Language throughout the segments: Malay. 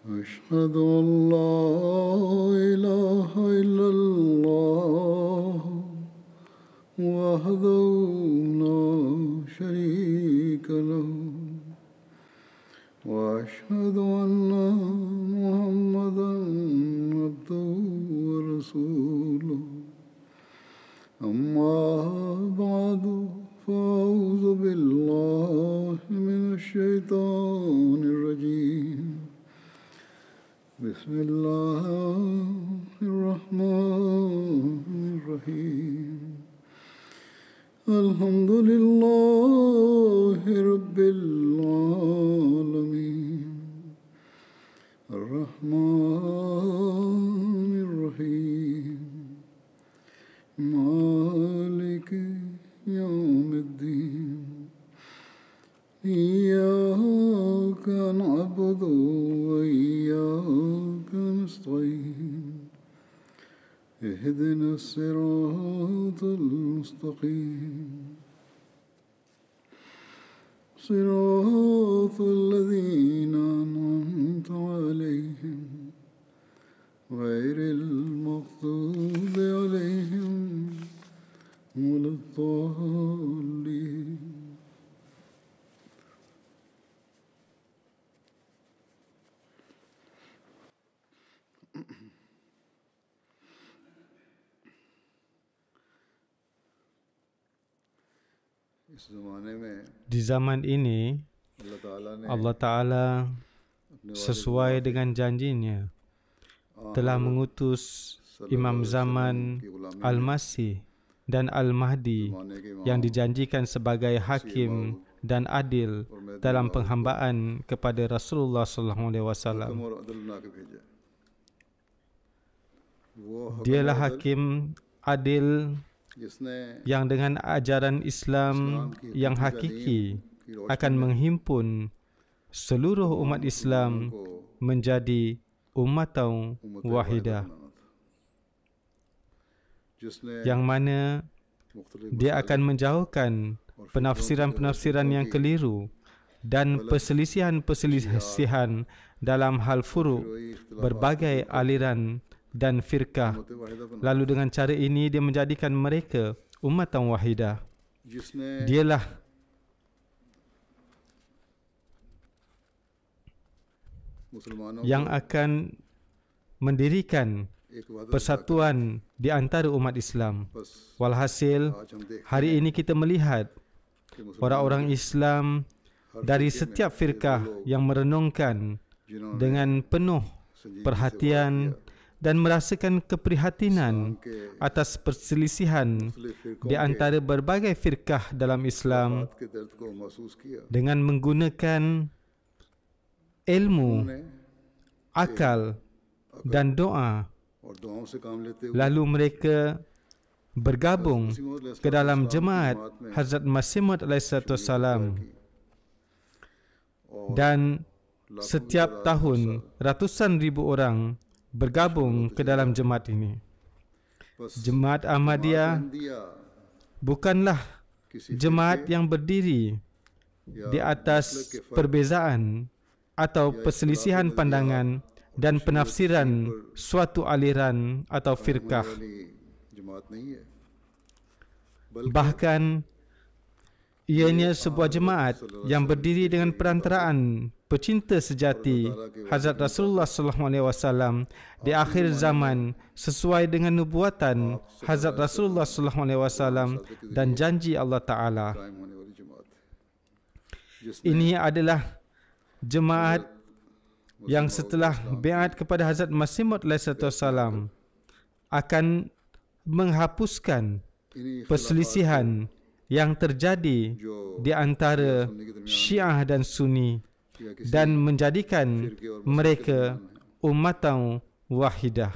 أشهد أن لا إله إلا الله وحده لا شريك له وأشهد أن محمدا عبده ورسوله أما بعد فأعوذ بالله من الشيطان الرجيم بسم الله الرحمن الرحيم الحمد لله رب العالمين الرحمن الرحيم مالك يوم الدين إياك نعبد وإياك نستعين اهدنا الصراط المستقيم صراط الذين أنعمت عليهم غير المغضوب عليهم ولا الضالين. Di zaman ini, Allah Ta'ala sesuai dengan janjinya telah mengutus Imam Zaman Al-Masih dan Al-Mahdi yang dijanjikan sebagai hakim dan adil dalam penghambaan kepada Rasulullah SAW. Dialah hakim adil yang dengan ajaran Islam yang hakiki akan menghimpun seluruh umat Islam menjadi ummatan wahidah, yang mana dia akan menjauhkan penafsiran-penafsiran yang keliru dan perselisihan-perselisihan dalam hal furu' berbagai aliran dan firqah. Lalu dengan cara ini dia menjadikan mereka ummatan wahidah. Dialah yang akan mendirikan persatuan di antara umat Islam. Walhasil, hari ini kita melihat orang-orang Islam dari setiap firqah yang merenungkan dengan penuh perhatian dan merasakan keprihatinan atas perselisihan di antara berbagai firqah dalam Islam dengan menggunakan ilmu, akal dan doa. Lalu mereka bergabung ke dalam jemaat Hazrat Masih Maud alaihissalam, dan setiap tahun ratusan ribu orang bergabung ke dalam jemaat ini. Jemaat Ahmadiyah bukanlah jemaat yang berdiri di atas perbezaan atau perselisihan pandangan dan penafsiran suatu aliran atau firqah. Bahkan ianya sebuah jemaat yang berdiri dengan perantaraan pecinta sejati Hazrat Rasulullah SAW di akhir zaman sesuai dengan nubuatan Hazrat Rasulullah SAW dan janji Allah Ta'ala. Ini adalah jemaat yang setelah biat kepada Hazrat Masih Maud SAW akan menghapuskan perselisihan yang terjadi di antara Syiah dan Sunni dan menjadikan mereka ummatan wahidah.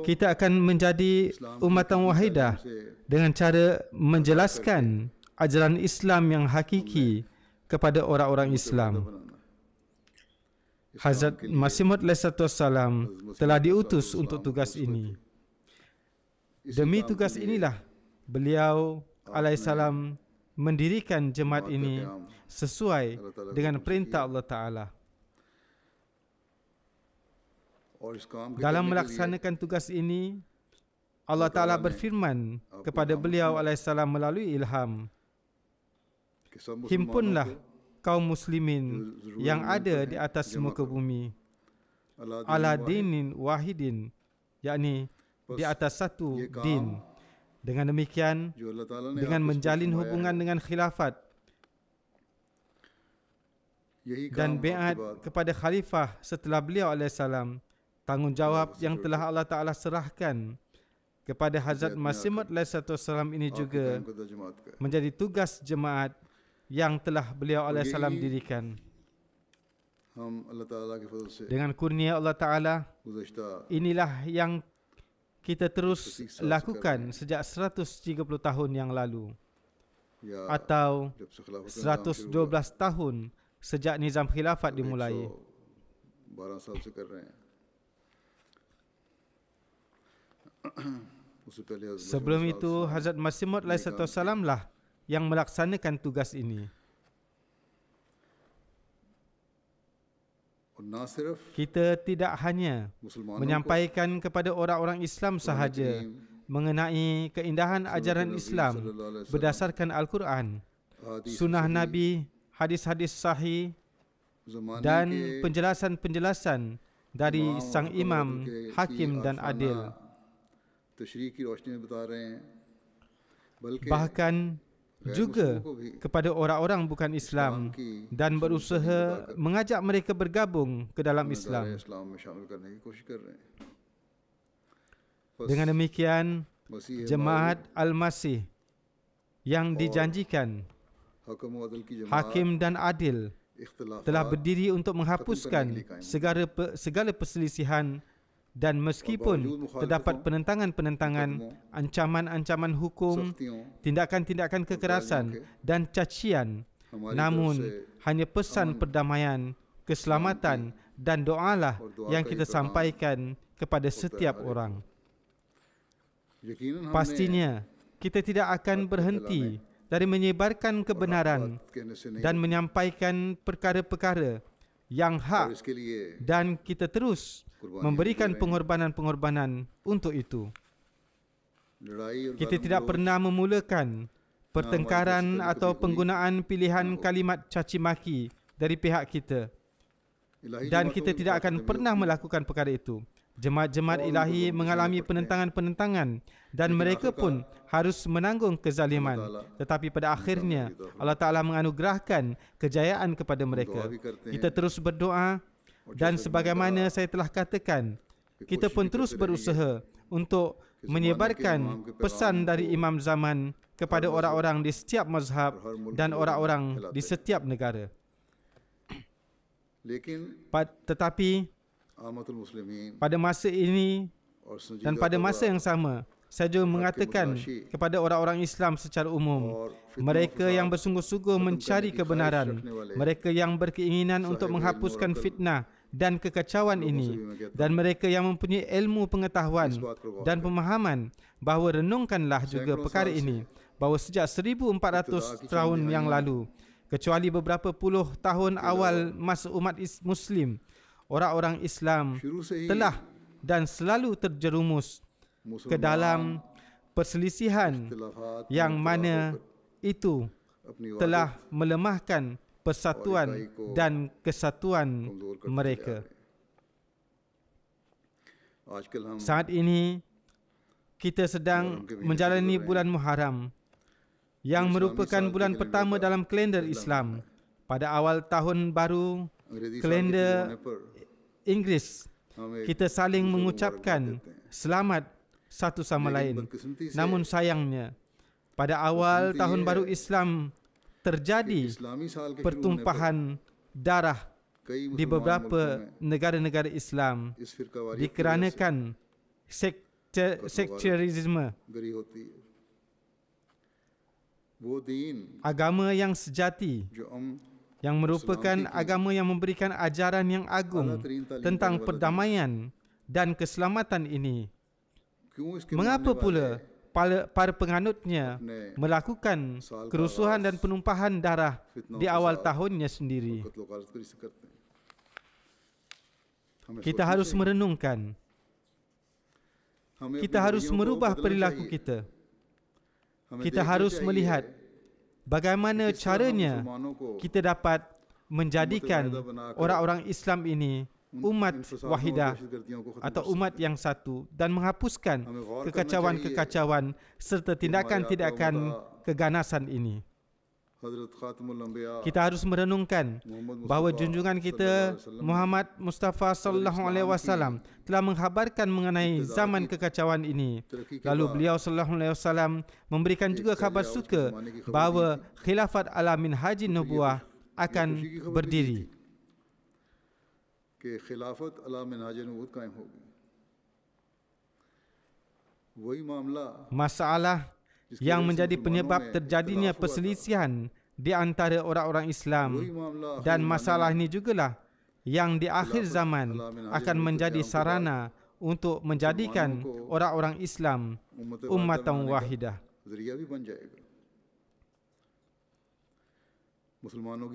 Kita akan menjadi ummatan wahidah dengan cara menjelaskan ajaran Islam yang hakiki kepada orang-orang Islam. Hazrat Masih Maud alaihissalam telah diutus untuk tugas ini. Demi tugas inilah beliau alaihissalam mendirikan jemaat जमात का ini क़याम sesuai अल्लाह ताला के dengan हुक्म से perintah किया Allah Ta'ala. और इस काम के Dalam करने के लिए melaksanakan tugas ini, Allah Ta'ala berfirman kepada beliau alaihissalam melalui ilham, कि सब मुसलमानों himpunlah को kaum muslimin yang ada di atas muka bumi ala dinin wahidin, yakni di atas satu din. Dengan demikian, जो अल्लाह ताला ने dengan आपको इस पर menjalin फरमाया hubungan है, dengan khilafat यही dan काम biat आपके बाद kepada khalifah setelah beliau alaihissalam, tanggungjawab yang telah Allah Ta'ala serahkan kepada Hazrat Masih Maud alaihissalam ini आपके juga कायम करदा जमात का है। menjadi tugas jemaat yang telah beliau alaihissalam dirikan. हम अल्लाह ताला के फजल से Dengan kurnia Allah Ta'ala, गुज़श्ता inilah yang kita terus lakukan sejak 130 tahun yang lalu, या atau जब से खिलाफत का निज़ाम शुरू 112 tahun sejak nizam khilafat हुआ, dimulai. 112 साल से कर रहे हैं। उससे पहले हज़रत Sebelum मोहम्मद itu, सल्लल्लाहु Hazrat Masih Maud alaihissalam lah yang melaksanakan tugas ini. और ना सिर्फ Kita tidak hanya मुसलमानों menyampaikan kepada orang-orang Islam sahaja mengenai keindahan ajaran Islam berdasarkan Al-Quran, sunnah Nabi, hadis-hadis sahih dan penjelasan-penjelasan dari sang imam, hakim dan adil. तशरीह की रोशनी में बता रहे हैं, बल्कि Bahkan juga kepada orang-orang bukan Islam dan berusaha mengajak mereka bergabung ke dalam Islam. इस्लाम में शामिल करने की कोशिश कर रहे हैं। Dengan demikian, मसीह Jemaat Al-Masih yang dijanjikan हकम व अदल की जमात hakim dan adil इख्तिलाफात telah berdiri untuk menghapuskan segala perselisihan, dan meskipun terdapat penentangan-penentangan, ancaman-ancaman hukum, सख्तियों tindakan-tindakan kekerasan dan cacian, namun hanya pesan perdamaian, keselamatan dan doalah yang kita sampaikan kepada setiap orang. यकीनन हमने Pastinya kita tidak akan berhenti dari menyebarkan kebenaran कहने से नहीं, dan menyampaikan perkara-perkara yang और hak, इसके लिए dan kita terus memberikan pengorbanan-pengorbanan untuk itu. लड़ाई और Kita tidak pernah memulakan pertengkaran atau penggunaan pilihan kalimat caci maki dari pihak kita, इलाही dan जमातों kita में tidak मुखातिब akan नहीं pernah होती। melakukan perkara itu. Jemaat-jemaat ilahi mengalami penentangan-penentangan dan mereka pun harus menanggung kezaliman. Tetapi pada akhirnya Allah Ta'ala menganugerahkan kejayaan kepada mereka. Kita terus berdoa, dan sebagaimana saya telah katakan, kita pun terus berusaha untuk menyebarkan pesan dari imam zaman kepada orang-orang di setiap mazhab dan orang-orang di setiap negara. लेकिन Tetapi आमतुल मुस्लिमीन pada masa ini और dan pada masa yang sama, saya juga mengatakan kepada orang-orang Islam secara umum, mereka yang bersungguh-sungguh mencari kebenaran, mereka yang berkeinginan untuk menghapuskan fitnah dan kekacauan ini, dan mereka yang mempunyai ilmu pengetahuan dan pemahaman, bahawa renungkanlah juga perkara ini, bahawa sejak 1400 tahun yang lalu, kecuali beberapa puluh tahun awal masa umat Muslim, orang-orang Islam telah dan selalu terjerumus ke dalam perselisihan yang mana itu telah melemahkan persatuan dan kesatuan mereka. Saat ini kita sedang menjalani bulan Muharram yang merupakan bulan pertama dalam kalender Islam. Pada awal tahun baru kalender Inggeris, kita saling mengucapkan selamat satu sama lain. Namun sayangnya, pada awal tahun baru Islam terjadi pertumpahan darah di beberapa negara-negara Islam dikarenakan sekterisme. Agama yang sejati, yang merupakan agama yang memberikan ajaran yang agung tentang perdamaian dan keselamatan ini, mengapa pula para penganutnya melakukan kerusuhan dan penumpahan darah di awal tahunnya sendiri. Kita harus merenungkan. Kita harus merubah perilaku kita. Kita harus melihat bagaimana caranya kita dapat menjadikan orang-orang Islam ini umat wahidah atau umat yang satu dan menghapuskan kekacauan-kekacauan serta tindakan-tindakan keganasan ini. Kita harus merenungkan bahawa junjungan kita Muhammad Mustafa sallallahu alaihi wasallam telah menghabarkan mengenai zaman kekacauan ini. Lalu beliau sallallahu alaihi wasallam memberikan juga khabar suka bahawa khilafat ala minhajin nubuwah akan berdiri. Masalah yang menjadi penyebab terjadinya perselisihan di antara orang-orang Islam, dan masalah ini jugalah yang di akhir zaman akan menjadi sarana untuk menjadikan orang-orang Islam ummatan wahidah.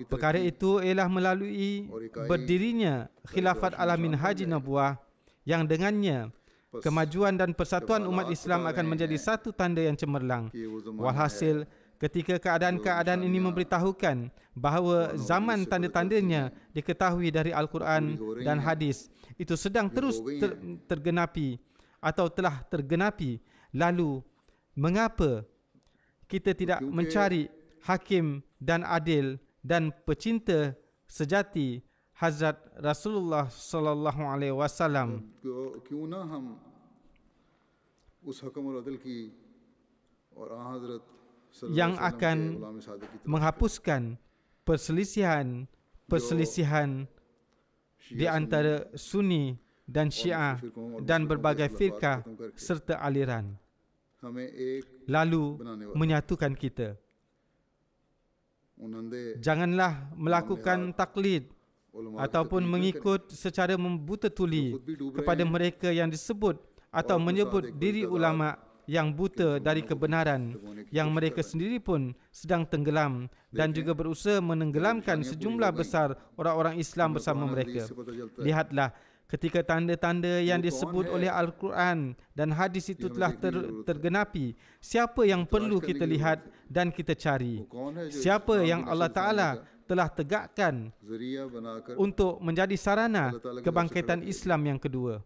Perkara itu ialah melalui berdirinya khilafat ala minhajin nubuwah yang dengannya kemajuan dan persatuan umat Islam akan menjadi satu tanda yang cemerlang. Walhasil, ketika keadaan-keadaan ini memberitahukan bahawa zaman tanda-tandanya diketahui dari Al-Quran dan hadis itu sedang terus tergenapi atau telah tergenapi, lalu mengapa kita tidak mencari hakim dan adil dan pecinta sejati Hazrat Rasulullah sallallahu alaihi wasallam yang akan menghapuskan perselisihan di antara Sunni dan Syiah dan berbagai firqah serta aliran, lalu menyatukan kita. Janganlah melakukan taklid ataupun mengikut secara membuta tuli kepada mereka yang disebut atau menyebut diri ulama yang buta dari kebenaran, yang mereka sendiri pun sedang tenggelam dan juga berusaha menenggelamkan sejumlah besar orang-orang Islam bersama mereka. Lihatlah, ketika tanda-tanda yang disebut oleh Al-Quran dan hadis itu telah tergenapi, siapa yang perlu kita lihat dan kita cari? Siapa yang Allah Ta'ala telah tegakkan untuk menjadi sarana kebangkitan Islam yang kedua?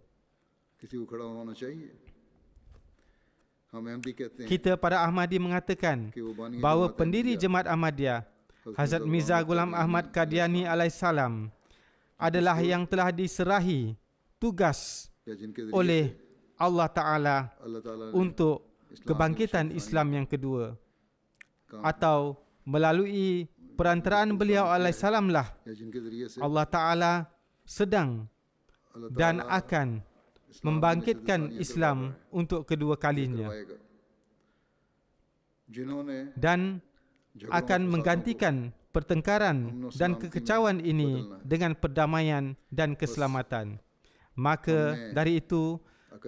Kita para Ahmadi mengatakan bahawa pendiri Jemaat Ahmadiyah Hazrat Mirza Ghulam Ahmad Qadiani alaihissalam adalah yang telah diserahi tugas oleh Allah Ta'ala untuk kebangkitan Islam yang kedua, atau melalui perantaraan beliau alaihissalam lah Allah Ta'ala sedang dan akan membangkitkan Islam untuk kedua kalinya dan akan menggantikan pertengkaran dan kekecauan ini dengan perdamaian dan keselamatan. Maka dari itu,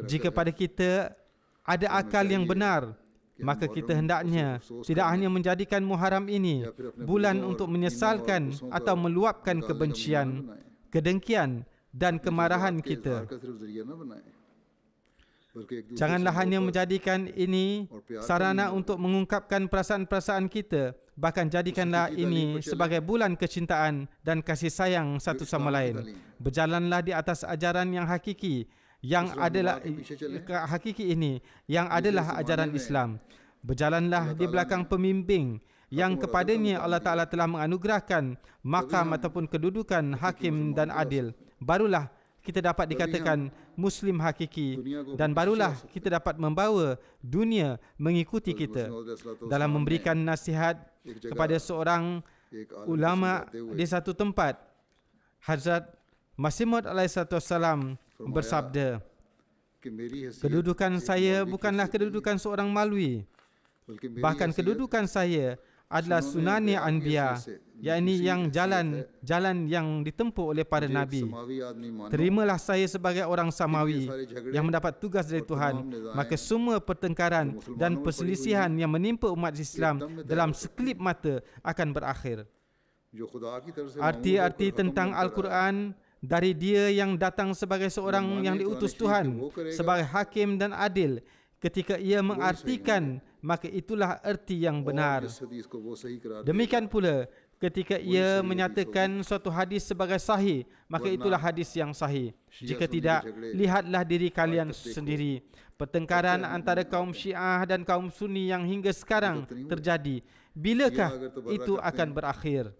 jika pada kita ada akal yang benar, maka kita hendaknya tidak hanya menjadikan Muharram ini bulan untuk menyesalkan atau meluapkan kebencian, kedengkian dan kemarahan kita. Janganlah hanya menjadikan ini sarana untuk mengungkapkan perasaan-perasaan kita, bahkan jadikanlah ini sebagai bulan kecintaan dan kasih sayang satu sama lain. Berjalanlah di atas ajaran yang hakiki, yang adalah hakiki ini, yang adalah ajaran Islam. Berjalanlah di belakang pembimbing yang kepadanya Allah Ta'ala telah menganugerahkan makam ataupun kedudukan hakim dan adil. Barulah kita dapat dikatakan Muslim hakiki, dan barulah kita dapat membawa dunia mengikuti kita. Dalam memberikan nasihat kepada seorang ulama di satu tempat, Hazrat Masih Maud alaihissalam bersabda, kedudukan saya bukanlah kedudukan seorang malwi, bahkan kedudukan saya adalah sunani anbiya yakni yang jalan yang ditempuh oleh para nabi. Terimalah saya sebagai orang samawi yang mendapat tugas dari Tuhan, maka semua pertengkaran dan perselisihan yang menimpa umat Islam dalam sekelip mata akan berakhir. Arti-arti tentang Al-Quran dari dia yang datang sebagai seorang yang diutus Tuhan, sebagai hakim dan adil, ketika ia mengartikan, maka itulah erti yang benar. Demikian pula, ketika ia menyatakan suatu hadis sebagai sahih, maka itulah hadis yang sahih. Jika tidak, lihatlah diri kalian sendiri. Pertengkaran antara kaum Syiah dan kaum Sunni yang hingga sekarang terjadi, bilakah itu akan berakhir?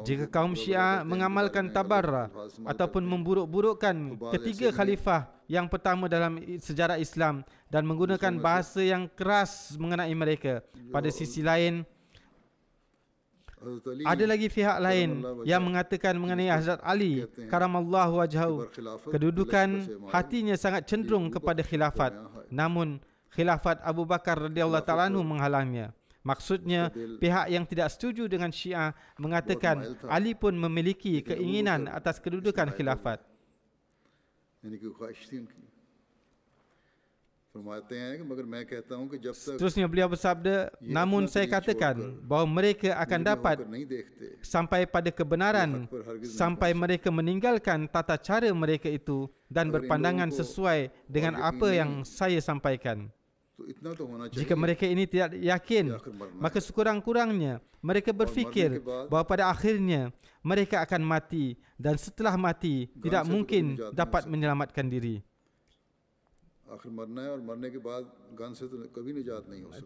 Jika kaum Syiah mengamalkan tabarrah ataupun memburuk-burukkan ketiga khalifah yang pertama dalam sejarah Islam dan menggunakan bahasa yang keras mengenai mereka, pada sisi lain ada lagi pihak lain yang mengatakan mengenai Hazrat Ali karamallahu wajhahu, kedudukan hatinya sangat cenderung kepada khilafat, namun khilafat Abu Bakar radhiyallahu ta'ala anhu menghalangnya. Maksudnya, pihak yang tidak setuju dengan Syiah mengatakan Ali pun memiliki keinginan atas kedudukan khilafat. Seterusnya beliau bersabda, namun saya katakan bahawa mereka akan dapat sampai pada kebenaran sampai mereka meninggalkan tata cara mereka itu dan berpandangan sesuai dengan apa yang saya sampaikan. Jika mereka ini tidak yakin, maka sekurang-kurangnya mereka berfikir bahawa pada akhirnya mereka akan mati dan setelah mati tidak mungkin dapat menyelamatkan diri.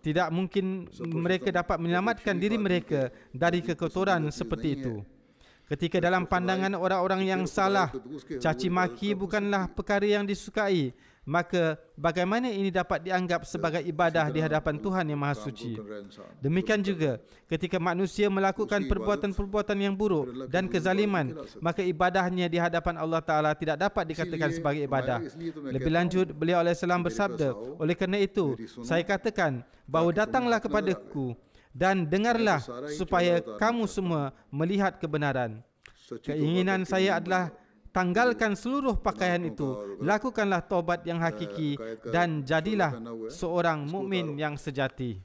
Tidak mungkin mereka dapat menyelamatkan diri mereka dari kekotoran seperti itu. Ketika dalam pandangan orang-orang yang salah, caci maki bukanlah perkara yang disukai, maka bagaimana ini dapat dianggap sebagai ibadah di hadapan Tuhan yang Maha Suci? Demikian juga ketika manusia melakukan perbuatan-perbuatan yang buruk dan kezaliman, maka ibadahnya di hadapan Allah Ta'ala tidak dapat dikatakan sebagai ibadah. Lebih lanjut, beliau alaihissalam bersabda, oleh kerana itu saya katakan bahawa datanglah kepadaku dan dengarlah supaya kamu semua melihat kebenaran. Keinginan saya adalah tanggalkan seluruh pakaian itu, lakukanlah taubat yang hakiki dan jadilah seorang mukmin yang sejati.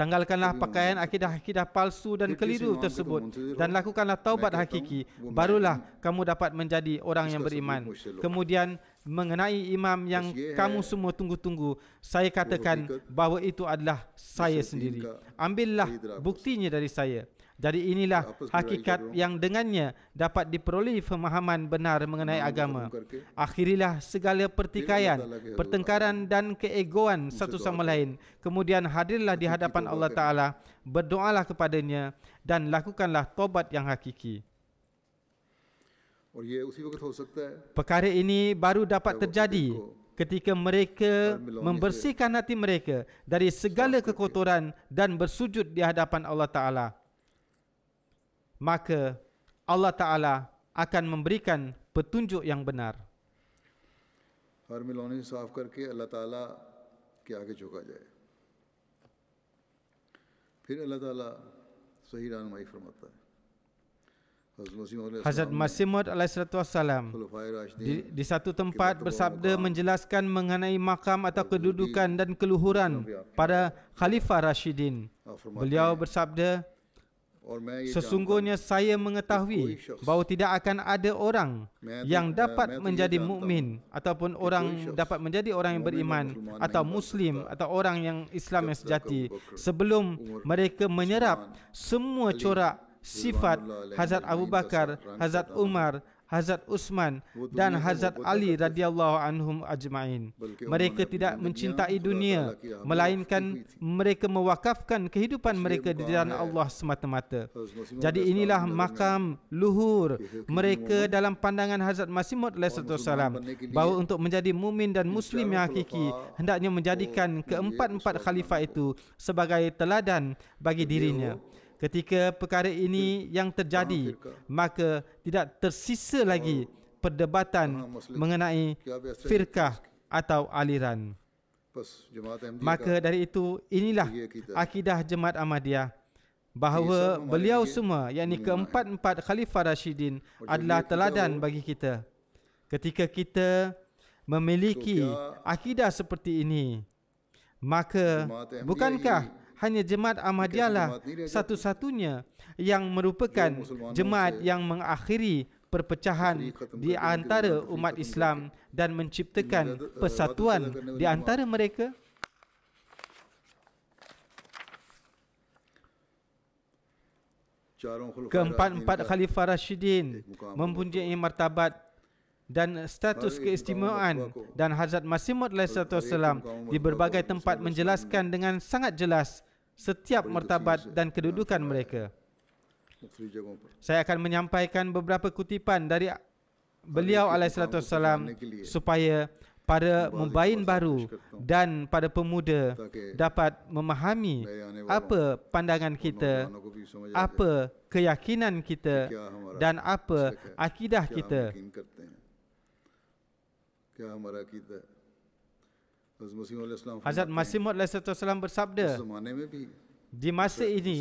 Tanggalkanlah pakaian akidah-akidah palsu dan keliru tersebut dan lakukanlah taubat hakiki, barulah kamu dapat menjadi orang yang beriman. Kemudian mengenai imam yang kamu semua tunggu-tunggu, saya katakan bahawa itu adalah saya sendiri. Ambillah buktinya dari saya. Jadi inilah hakikat yang dengannya dapat diperoleh pemahaman benar mengenai agama. Akhirilah segala pertikaian, pertengkaran dan keegoan satu sama lain. Kemudian hadirlah di hadapan Allah Ta'ala, berdoalah kepadanya dan lakukanlah taubat yang hakiki. Perkara ini baru dapat terjadi ketika mereka membersihkan hati mereka dari segala kekotoran dan bersujud di hadapan Allah Ta'ala. Maka Allah Ta'ala akan memberikan petunjuk yang benar. Hazrat Masih Maud alaihissalam di satu tempat bersabda menjelaskan mengenai makam atau kedudukan dan keluhuran para Khalifah Rashidin. Beliau bersabda, sesungguhnya saya mengetahui bahawa tidak akan ada orang yang dapat menjadi mukmin ataupun orang dapat menjadi orang yang beriman atau muslim atau orang yang Islam yang sejati sebelum mereka menyerap semua corak sifat Hazrat Abu Bakar, Hazrat Umar, Hazrat Uthman dan Hazrat Ali radhiyallahu anhum ajma'in. Mereka tidak mencintai dunia, melainkan mereka mewakafkan kehidupan mereka di jalan Allah semata-mata. Jadi inilah makam luhur mereka dalam pandangan Hazrat Masih Maud alaihissalam, bahawa untuk menjadi mukmin dan muslim yang hakiki hendaknya menjadikan keempat-empat khalifah itu sebagai teladan bagi dirinya. Ketika perkara ini yang terjadi, maka tidak tersisa lagi perdebatan mengenai firqah atau aliran. Maka dari itu, inilah akidah Jemaat Ahmadiyah, bahawa beliau semua, yakni keempat-empat Khalifah Rashidin adalah teladan bagi kita. Ketika kita memiliki akidah seperti ini, maka bukankah hanya Jemaat Ahmadiyah lah satu-satunya yang merupakan jemaat yang mengakhiri perpecahan di antara umat Islam dan menciptakan persatuan di antara mereka? Keempat-empat Khalifah Rashidin mempunyai martabat dan status keistimewaan, dan Hazrat Masih Maud SAW di berbagai tempat menjelaskan dengan sangat jelas setiap martabat dan kedudukan mereka. Saya akan menyampaikan beberapa kutipan dari beliau alaihissalam supaya para mubayin baru dan para pemuda dapat memahami apa pandangan kita, apa keyakinan kita, dan apa akidah kita. Hazrat Masih Maud SAW bersabda, di masa ini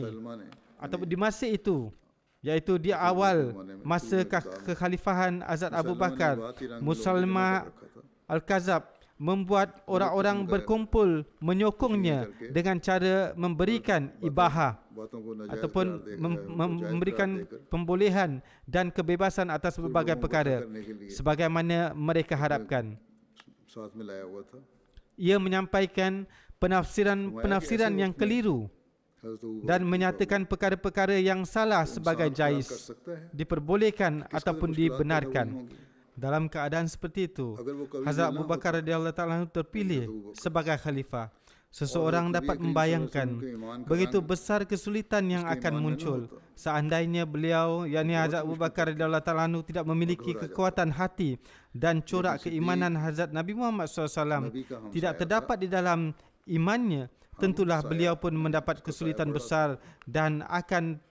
atau di masa itu, iaitu di awal masa kekhalifahan Hazrat Abu Bakar, Musailamah Al-Kadzab membuat orang-orang berkumpul menyokongnya dengan cara memberikan ibahah ataupun memberikan pembolehan dan kebebasan atas berbagai perkara sebagaimana mereka harapkan. Ia menyampaikan penafsiran yang keliru dan menyatakan perkara-perkara yang salah sebagai jaiz, diperbolehkan ataupun dibenarkan. Dalam keadaan seperti itu, Hazrat Abu Bakar radhiyallahu ta'ala terpilih sebagai khalifah. Seseorang dapat membayangkan begitu besar kesulitan yang akan muncul seandainya beliau, yakni Hazrat Abu Bakar radhiyallahu ta'ala tidak memiliki kekuatan hati dan corak keimanan Hazrat Nabi Muhammad SAW tidak terdapat di dalam imannya. Tentulah beliau pun mendapat kesulitan besar dan akan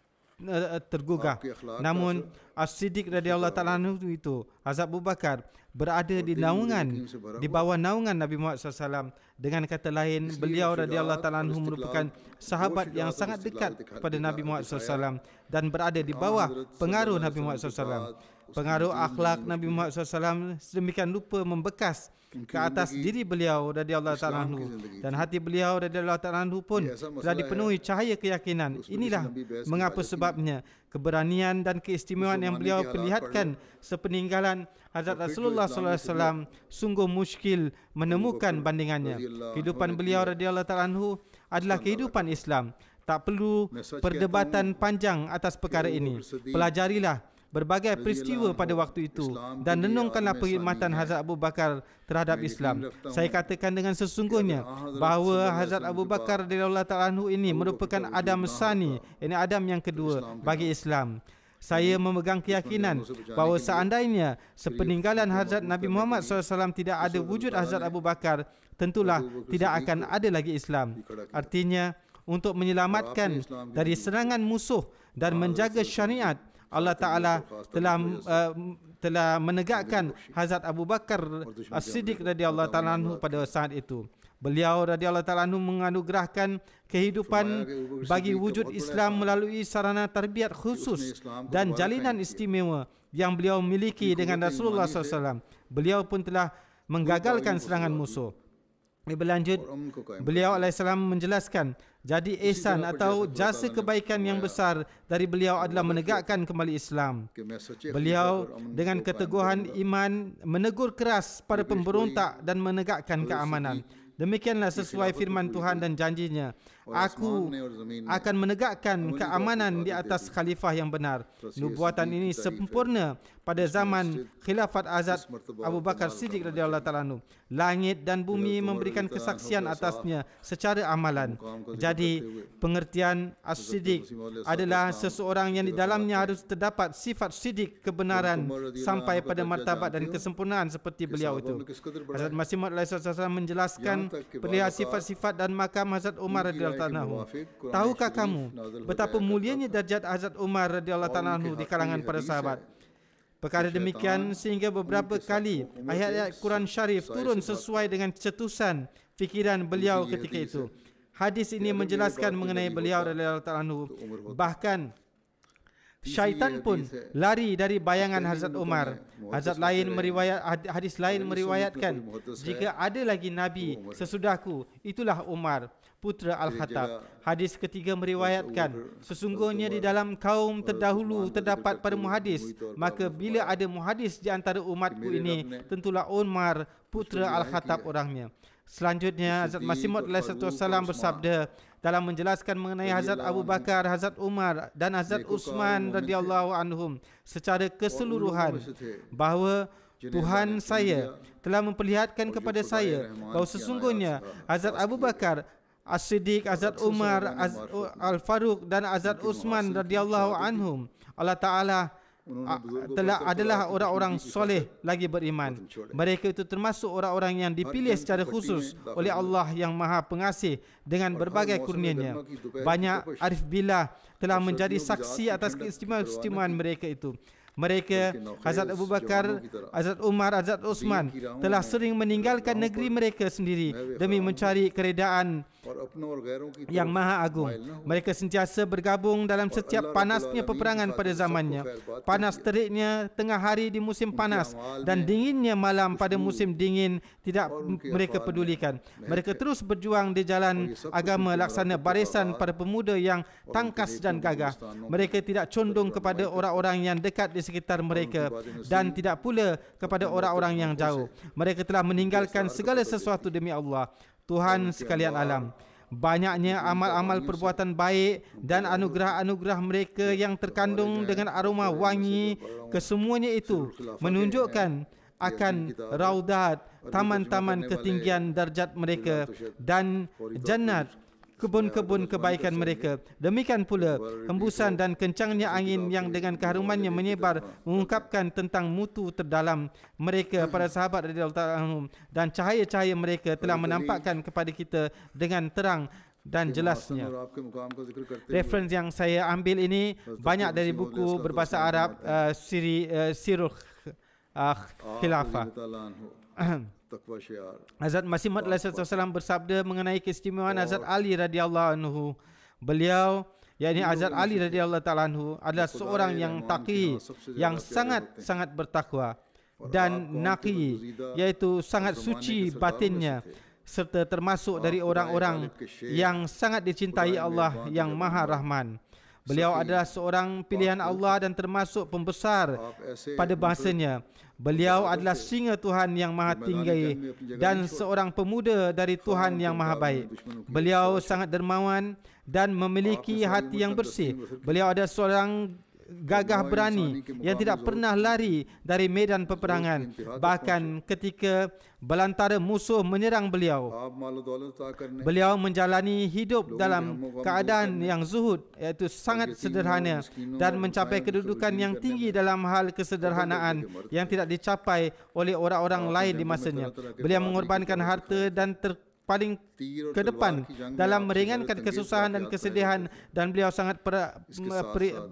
tergugah. Namun As-Siddiq radhiyallahu ta'ala itu, Hazrat Abu Bakar, berada di naungan, di bawah naungan Nabi Muhammad SAW. Dengan kata lain, beliau radhiyallahu ta'ala merupakan sahabat yang sangat dekat kepada Nabi Muhammad SAW dan berada di bawah pengaruh Nabi Muhammad SAW. Pengaruh akhlak Nabi Muhammad SAW sedemikian rupa membekas ke atas diri beliau radhiyallahu ta'ala anhu, dan hati beliau radhiyallahu ta'ala anhu pun telah dipenuhi cahaya keyakinan. Inilah mengapa sebabnya keberanian dan keistimewaan yang beliau perlihatkan sepeninggalan Hazrat Rasulullah SAW sungguh muskil menemukan bandingannya. Kehidupan beliau radhiyallahu ta'ala anhu adalah kehidupan Islam. Tak perlu perdebatan panjang atas perkara ini. Pelajarilah berbagai peristiwa pada waktu itu dan renungkanlah perkhidmatan Hazrat Abu Bakar terhadap Islam. Saya katakan dengan sesungguhnya bahawa Hazrat Abu Bakar radhiyallahu ta'ala anhu ini merupakan Adam Sani, ini Adam yang kedua bagi Islam. Saya memegang keyakinan bahawa seandainya sepeninggalan Hazrat Nabi Muhammad SAW tidak ada wujud Hazrat Abu Bakar, tentulah tidak akan ada lagi Islam. Artinya, untuk menyelamatkan dari serangan musuh dan menjaga syariat, Allah Ta'ala telah menegakkan Hazrat Abu Bakar As-Siddiq radhiyallahu ta'ala anhu pada saat itu. Beliau radhiyallahu ta'ala anhu menganugerahkan kehidupan bagi wujud Islam melalui sarana tarbiyat khusus dan jalinan istimewa yang beliau miliki dengan Rasulullah SAW. Beliau pun telah menggagalkan serangan musuh. Berlanjut, beliau alaihissalam menjelaskan, jadi ihsan atau jasa kebaikan yang besar dari beliau adalah menegakkan kembali Islam. Beliau dengan keteguhan iman menegur keras para pemberontak dan menegakkan keamanan. Demikianlah sesuai firman Tuhan dan janjinya, aku akan menegakkan keamanan di atas khalifah yang benar. Nubuatan ini sempurna pada zaman khilafat Hazrat Abu Bakar Siddiq radhiyallahu ta'ala anhu. Langit dan bumi memberikan kesaksian atasnya secara amalan. Jadi pengertian As-Siddiq adalah seseorang yang di dalamnya harus terdapat sifat siddiq, kebenaran sampai pada martabat dan kesempurnaan seperti beliau itu. Hazrat Masih Maud menjelaskan perihal sifat-sifat dan makam Hazrat Umar radhiyallahu anhu. Tahukah kamu betapa mulianya darjat Hazrat Umar radhiyallahu anhu di kalangan para sahabat? Perkara demikian sehingga beberapa kali ayat-ayat Quran Syarif turun sesuai dengan cetusan fikiran beliau ketika itu. Hadis ini menjelaskan mengenai beliau radhiyallahu ta'ala anhu. Bahkan syaitan pun lari dari bayangan Hazrat Umar. Hadis lain meriwayatkan, jika ada lagi Nabi sesudahku, itulah Umar, putra Al-Khattab. Hadis ketiga meriwayatkan, sesungguhnya di dalam kaum terdahulu terdapat para muhadis, maka bila ada muhadis di antara umatku ini, tentulah Umar, putra Al-Khattab orangnya. Selanjutnya Hazrat Masih Maud SAW bersabda dalam menjelaskan mengenai Hazrat Abu Bakar, Hazrat Umar dan Hazrat Uthman radhiyallahu anhum secara keseluruhan, bahawa Tuhan saya telah memperlihatkan kepada saya bahawa sesungguhnya Hazrat Abu Bakar As-Siddiq, Hazrat Umar Al-Faruq dan Hazrat Uthman radhiyallahu anhum, Allah Ta'ala adalah orang-orang soleh lagi beriman. Mereka itu termasuk orang-orang yang dipilih secara khusus oleh Allah yang Maha Pengasih dengan berbagai kurnianya. Banyak arif billah telah menjadi saksi atas keistimewaan mereka itu. Mereka, Hazrat Abu Bakar, Hazrat Umar, Hazrat Uthman telah sering meninggalkan negeri mereka sendiri demi mencari keredaan yang Maha Agung. Mereka sentiasa bergabung dalam setiap panasnya peperangan pada zamannya. Panas teriknya tengah hari di musim panas dan dinginnya malam pada musim dingin tidak mereka pedulikan. Mereka terus berjuang di jalan agama laksana barisan para pemuda yang tangkas dan gagah. Mereka tidak condong kepada orang-orang yang dekat di sekitar mereka dan tidak pula kepada orang-orang yang jauh. Mereka telah meninggalkan segala sesuatu demi Allah, Tuhan sekalian alam. Banyaknya amal-amal perbuatan baik dan anugerah-anugerah mereka yang terkandung dengan aroma wangi, kesemuanya itu menunjukkan akan raudat, taman-taman ketinggian darjat mereka dan jannat, kebun-kebun kebaikan mereka. Demikian pula hembusan dan kencangnya angin yang dengan keharumannya menyebar mengungkapkan tentang mutu terdalam mereka para sahabat radhiyallahu anhum, dan cahaya-cahaya mereka telah menampakkan kepada kita dengan terang dan jelasnya. Referensi yang saya ambil ini banyak dari buku berbahasa Arab, Sirul Khilafah. Hazrat Masih Maud SAW bersabda mengenai keistimewaan Hazrat Ali radhiyallahu anhu. Beliau, yakni Hazrat Ali radhiyallahu ta'ala anhu, adalah seorang yang taqi, yang sangat-sangat bertakwa dan naqi, iaitu sangat suci batinnya, serta termasuk dari orang-orang yang sangat dicintai Allah yang Maha Rahman. Beliau adalah seorang pilihan Allah dan termasuk pembesar pada bahasanya. Beliau adalah singa Tuhan yang Maha Tinggi dan seorang pemuda dari Tuhan yang Maha Baik. Beliau sangat dermawan dan memiliki hati yang bersih. Beliau adalah seorang gagah berani yang tidak pernah lari dari medan peperangan, bahkan ketika belantara musuh menyerang beliau. Beliau menjalani hidup dalam keadaan yang zuhud, iaitu sangat sederhana, dan mencapai kedudukan yang tinggi dalam hal kesederhanaan yang tidak dicapai oleh orang-orang lain di masanya. Beliau mengorbankan harta dan paling ke depan dalam meringankan kesusahan dan kesedihan, dan beliau sangat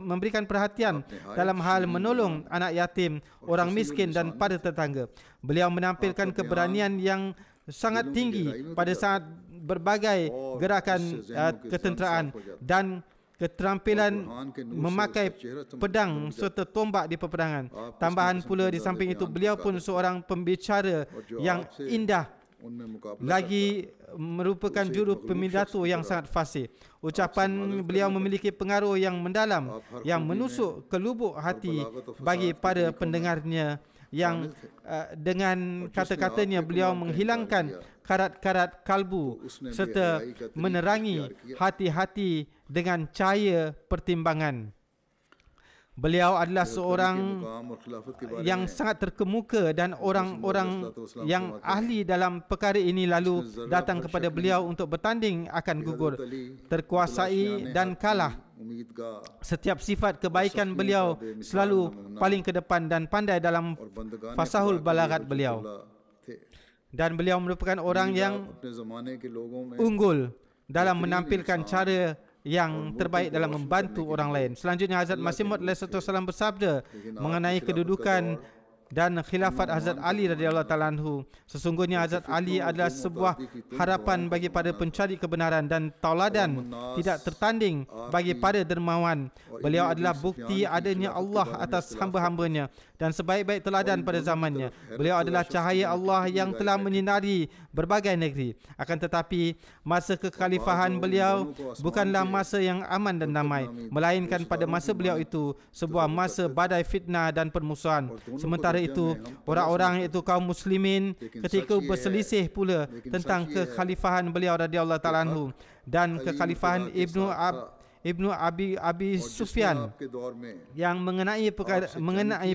memberikan perhatian dalam hal menolong anak yatim, orang miskin dan pada tetangga. Beliau menampilkan keberanian yang sangat tinggi pada saat berbagai gerakan ketenteraan dan keterampilan memakai pedang serta tombak di peperangan. Tambahan pula di samping itu, beliau pun seorang pembicara yang indah, lagi merupakan juru pemidato yang sangat fasih. Ucapan beliau memiliki pengaruh yang mendalam yang menusuk ke lubuk hati bagi para pendengarnya, yang dengan kata-katanya beliau menghilangkan karat-karat kalbu serta menerangi hati-hati dengan cahaya pertimbangan. Beliau adalah seorang yang sangat terkemuka, dan orang-orang yang ahli dalam perkara ini lalu datang kepada beliau untuk bertanding akan gugur, terkuasai dan kalah. Setiap sifat kebaikan beliau selalu paling ke depan dan pandai dalam fasahul balagat beliau. Dan beliau merupakan orang yang unggul dalam menampilkan cara yang terbaik dalam membantu orang lain. Selanjutnya Hazrat Masih Maud SAW bersabda mengenai kedudukan dan khilafat Hazrat Ali radhiyallahu taala anhu. Sesungguhnya Hazrat Ali adalah sebuah harapan bagi para pencari kebenaran dan tauladan tidak tertanding bagi para dermawan. Beliau adalah bukti adanya Allah atas hamba-hambanya dan sebaik-baik teladan pada zamannya. Beliau adalah cahaya Allah yang telah menyinari berbagai negeri. Akan tetapi masa kekhalifahan beliau bukanlah masa yang aman dan damai, melainkan pada masa beliau itu sebuah masa badai fitnah dan permusuhan. Sementara itu orang-orang iaitu kaum muslimin ketika berselisih pula tentang kekhalifahan beliau radhiyallahu taala anhu dan kekhalifahan Ibnu Abi Sufyan yang mengenai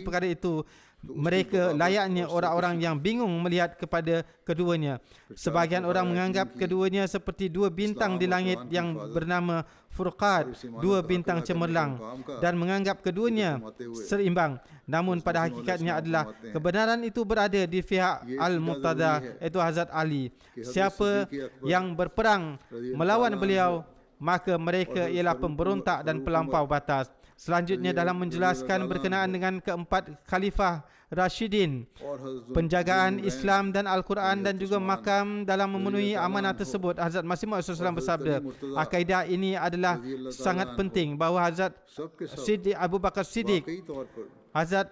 perkara itu. Mereka layaknya orang-orang yang bingung melihat kepada keduanya. Sebahagian orang menganggap keduanya seperti dua bintang di langit yang bernama Furqat, dua bintang cemerlang, dan menganggap keduanya seimbang. Namun pada hakikatnya adalah kebenaran itu berada di pihak Al-Murtada, iaitu Hazrat Ali. Siapa yang berperang melawan beliau, maka mereka ialah pemberontak dan pelampau batas. Selanjutnya dalam menjelaskan berkenaan dengan keempat khalifah Rashidin, penjagaan Islam dan Al-Quran dan juga makam dalam memenuhi amanah tersebut, Hazrat Masih Maud SAW bersabda, akaidah ini adalah sangat penting bahawa Hazrat Abu Bakar Siddiq, Hazrat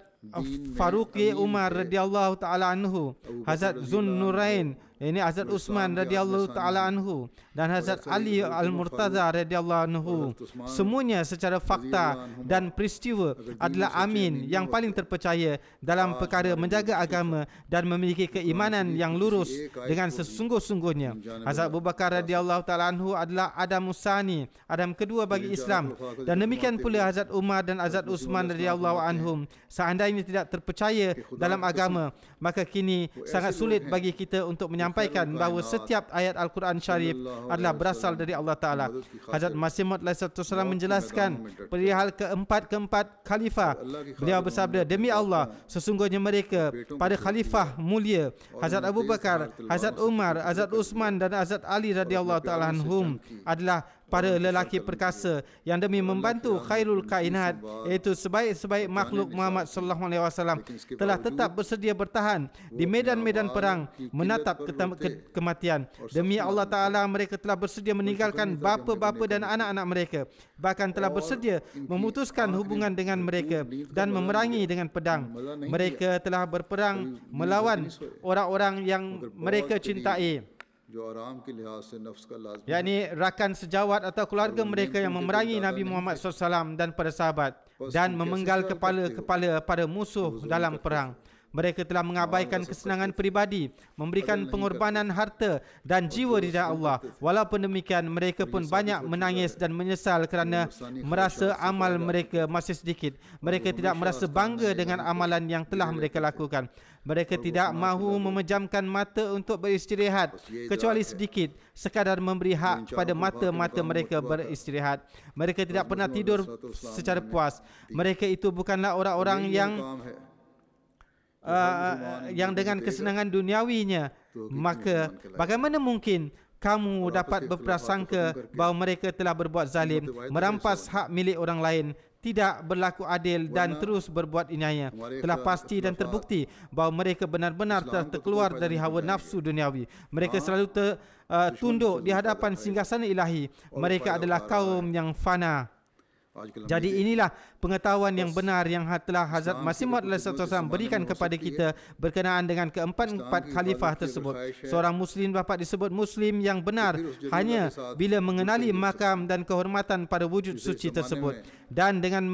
Faruqi Umar radhiyallahu taala anhu, Hazrat Zun Nurain, ini Hazrat Uthman radhiyallahu taala anhu, dan Hazrat Ali Al-Murtaza radhiyallahu anhu, semuanya secara fakta dan peristiwa adalah amin yang paling terpercaya dalam perkara menjaga agama dan memiliki keimanan yang lurus dengan sesungguh-sungguhnya. Hazrat Abu Bakar radhiyallahu taala anhu adalah Adam Musani, Adam kedua bagi Islam, dan demikian pula Hazrat Umar dan Hazrat Uthman radhiyallahu anhum. Seandainya tidak terpercaya dalam agama, maka kini sangat sulit bagi kita untuk menyampaikan bahawa setiap ayat Al-Quran Syarif adalah berasal dari Allah Ta'ala. Hazrat Masih Maud SAW menjelaskan perihal keempat khalifah. Beliau bersabda, demi Allah, sesungguhnya mereka pada khalifah mulia Hazrat Abu Bakar, Hazrat Umar, Hazrat Uthman dan Hazrat Ali radhiyallahu ta'ala anhum adalah para lelaki perkasa yang demi membantu khairul kainat, iaitu sebaik-sebaik makhluk Muhammad sallallahu alaihi wasallam, telah tetap bersedia bertahan di medan-medan perang menatap kematian. Demi Allah Ta'ala, mereka telah bersedia meninggalkan bapa-bapa dan anak-anak mereka, bahkan telah bersedia memutuskan hubungan dengan mereka dan memerangi dengan pedang. Mereka telah berperang melawan orang-orang yang mereka cintai, yakni rakan sejawat atau keluarga mereka yang memerangi Nabi Muhammad SAW dan para sahabat, dan memenggal kepala-kepala para musuh dalam perang. Mereka telah mengabaikan kesenangan peribadi, memberikan pengorbanan harta dan jiwa di jalan Allah. Walaupun demikian, mereka pun banyak menangis dan menyesal kerana merasa amal mereka masih sedikit. Mereka tidak merasa bangga dengan amalan yang telah mereka lakukan. Mereka tidak mahu memejamkan mata untuk beristirahat, kecuali sedikit, sekadar memberi hak kepada mata-mata mereka beristirahat. Mereka tidak pernah tidur secara puas. Mereka itu bukanlah orang-orang yang dengan kesenangan duniawinya. Maka bagaimana mungkin kamu dapat berprasangka bahawa mereka telah berbuat zalim, merampas hak milik orang lain, tidak berlaku adil dan terus berbuat inyaya? Telah pasti dan terbukti bahawa mereka benar-benar telah terkeluar dari hawa nafsu duniawi. Mereka selalu tunduk di hadapan singgasana ilahi. Mereka adalah kaum yang fana. Jadi inilah pengetahuan yang benar yang telah Hazrat Masih Maud SAW berikan kepada kita berkenaan dengan keempat khalifah tersebut. Seorang Muslim dapat disebut Muslim yang benar hanya bila mengenali makam dan kehormatan pada wujud suci tersebut, dan dengan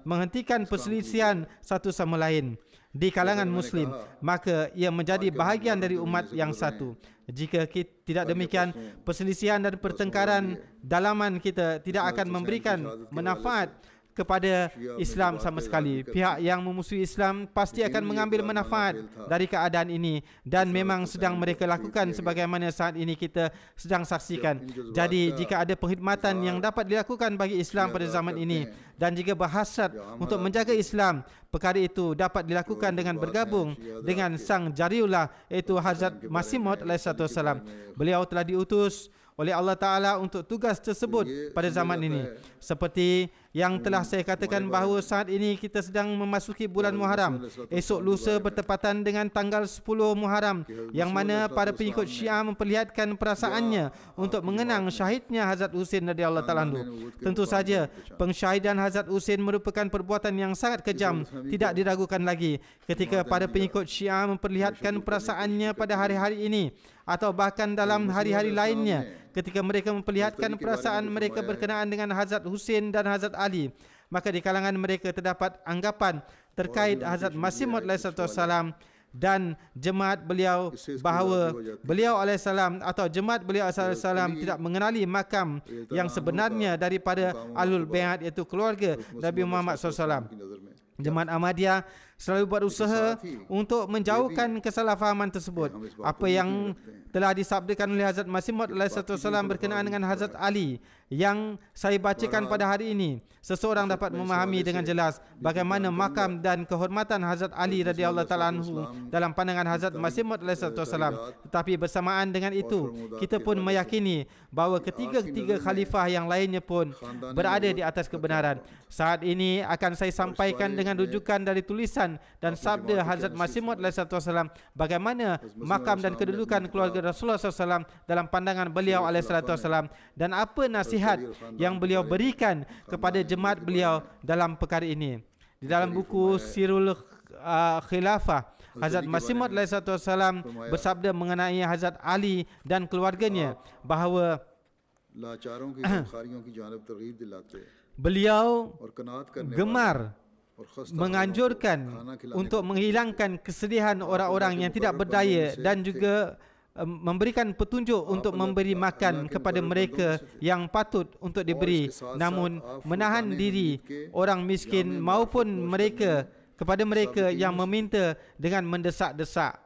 menghentikan perselisihan satu sama lain di kalangan Muslim, maka ia menjadi bahagian dari umat yang satu. Jika tidak demikian, perselisihan dan pertengkaran dalaman kita tidak akan memberikan manfaat kepada Islam sama sekali. Pihak yang memusuhi Islam pasti akan mengambil manfaat dari keadaan ini, dan memang sedang mereka lakukan sebagaimana saat ini kita sedang saksikan. Jadi jika ada perkhidmatan yang dapat dilakukan bagi Islam pada zaman ini, dan jika berhasrat untuk menjaga Islam, perkara itu dapat dilakukan dengan bergabung dengan sang jariullah, iaitu Hazrat Masih Maud alaihissalam. Beliau telah diutus oleh Allah Ta'ala untuk tugas tersebut pada zaman ini. Seperti yang telah saya katakan bahawa saat ini kita sedang memasuki bulan Muharram. Esok lusa bertepatan dengan tanggal 10 Muharram, yang mana para pengikut Syiah memperlihatkan perasaannya untuk mengenang syahidnya Hazrat Husain radhiyallahu ta'ala anhu. Tentu saja pengsyahidan Hazrat Husain merupakan perbuatan yang sangat kejam, tidak diragukan lagi. Ketika para pengikut Syiah memperlihatkan perasaannya pada hari-hari ini atau bahkan dalam hari-hari lainnya, ketika mereka memperlihatkan perasaan mereka berkenaan dengan Hazrat Husain dan Hazrat Ali, maka di kalangan mereka terdapat anggapan terkait Hazrat Masih Maud alaihissalam dan jemaat beliau bahawa beliau alaihissalam atau jemaat beliau alaihissalam tidak mengenali makam yang sebenarnya daripada Ahlul Bait, iaitu keluarga Nabi Muhammad SAW. Jemaat Ahmadiyah selalu berusaha untuk menjauhkan kesalahfahaman tersebut. Apa yang telah disabdakan oleh Hazrat Masih Maud alaihissalam berkenaan dengan Hazrat Ali yang saya bacakan pada hari ini, seseorang dapat memahami dengan jelas bagaimana makam dan kehormatan Hazrat Ali radhiyallahu ta'ala anhu dalam pandangan Hazrat Masih Maud alaihissalam. Tetapi bersamaan dengan itu, kita pun meyakini bahawa ketiga-tiga khalifah yang lainnya pun berada di atas kebenaran. Saat ini akan saya sampaikan dengan rujukan dari tulisan dan sabda Hazrat Masih Maud alaihissalam bagaimana makam dan kedudukan keluarga Rasulullah SAW dalam pandangan beliau alaihissalam, dan apa nasihat yang beliau berikan kepada jemaat beliau dalam perkara ini. Di dalam buku Sirul Khilafah, Hazrat Masih Maud alaihissalam bersabda mengenai Hazrat Ali dan keluarganya bahawa beliau gemar menganjurkan untuk menghilangkan kesedihan orang-orang yang tidak berdaya dan juga memberikan petunjuk untuk memberi makan kepada mereka yang patut untuk diberi, namun menahan diri orang miskin maupun kepada mereka yang meminta dengan mendesak-desak.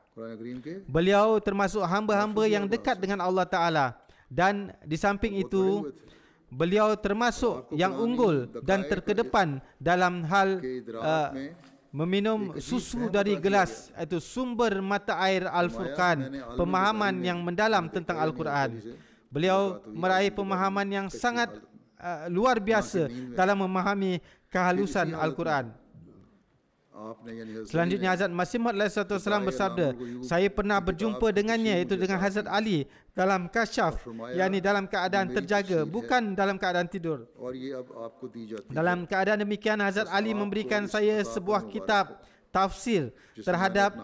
Beliau termasuk hamba-hamba yang dekat dengan Allah Ta'ala, dan di samping itu beliau termasuk yang unggul dan terkedepan dalam hal meminum susu dari gelas, iaitu sumber mata air Al-Furqan, pemahaman yang mendalam tentang Al-Quran. Beliau meraih pemahaman yang sangat luar biasa dalam memahami kehalusan Al-Quran. Selanjutnya Hazrat Masih Maud alaihissalam bersabda, saya pernah berjumpa dengannya, iaitu dengan Hazrat Ali, dalam kasyaf, yakni dalam keadaan terjaga, bukan dalam keadaan tidur. Dalam keadaan demikian, Hazrat Ali memberikan saya sebuah kitab tafsir terhadap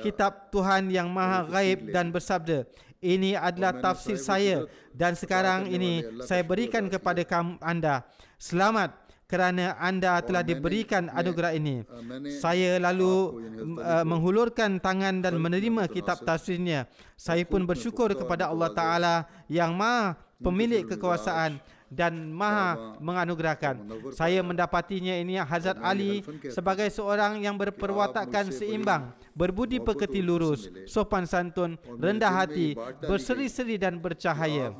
kitab Tuhan yang Maha Ghaib dan bersabda, ini adalah tafsir saya dan sekarang ini saya berikan kepada anda. Selamat kerana anda telah diberikan anugerah ini. Saya lalu menghulurkan tangan dan menerima kitab tafsirnya. Saya pun bersyukur kepada Allah Ta'ala yang Maha pemilik kekuasaan dan Maha menganugerahkan. Saya mendapatinya ini Hazrat Ali sebagai seorang yang berperwatakan seimbang, berbudi pekerti lurus, sopan santun, rendah hati, berseri-seri dan bercahaya.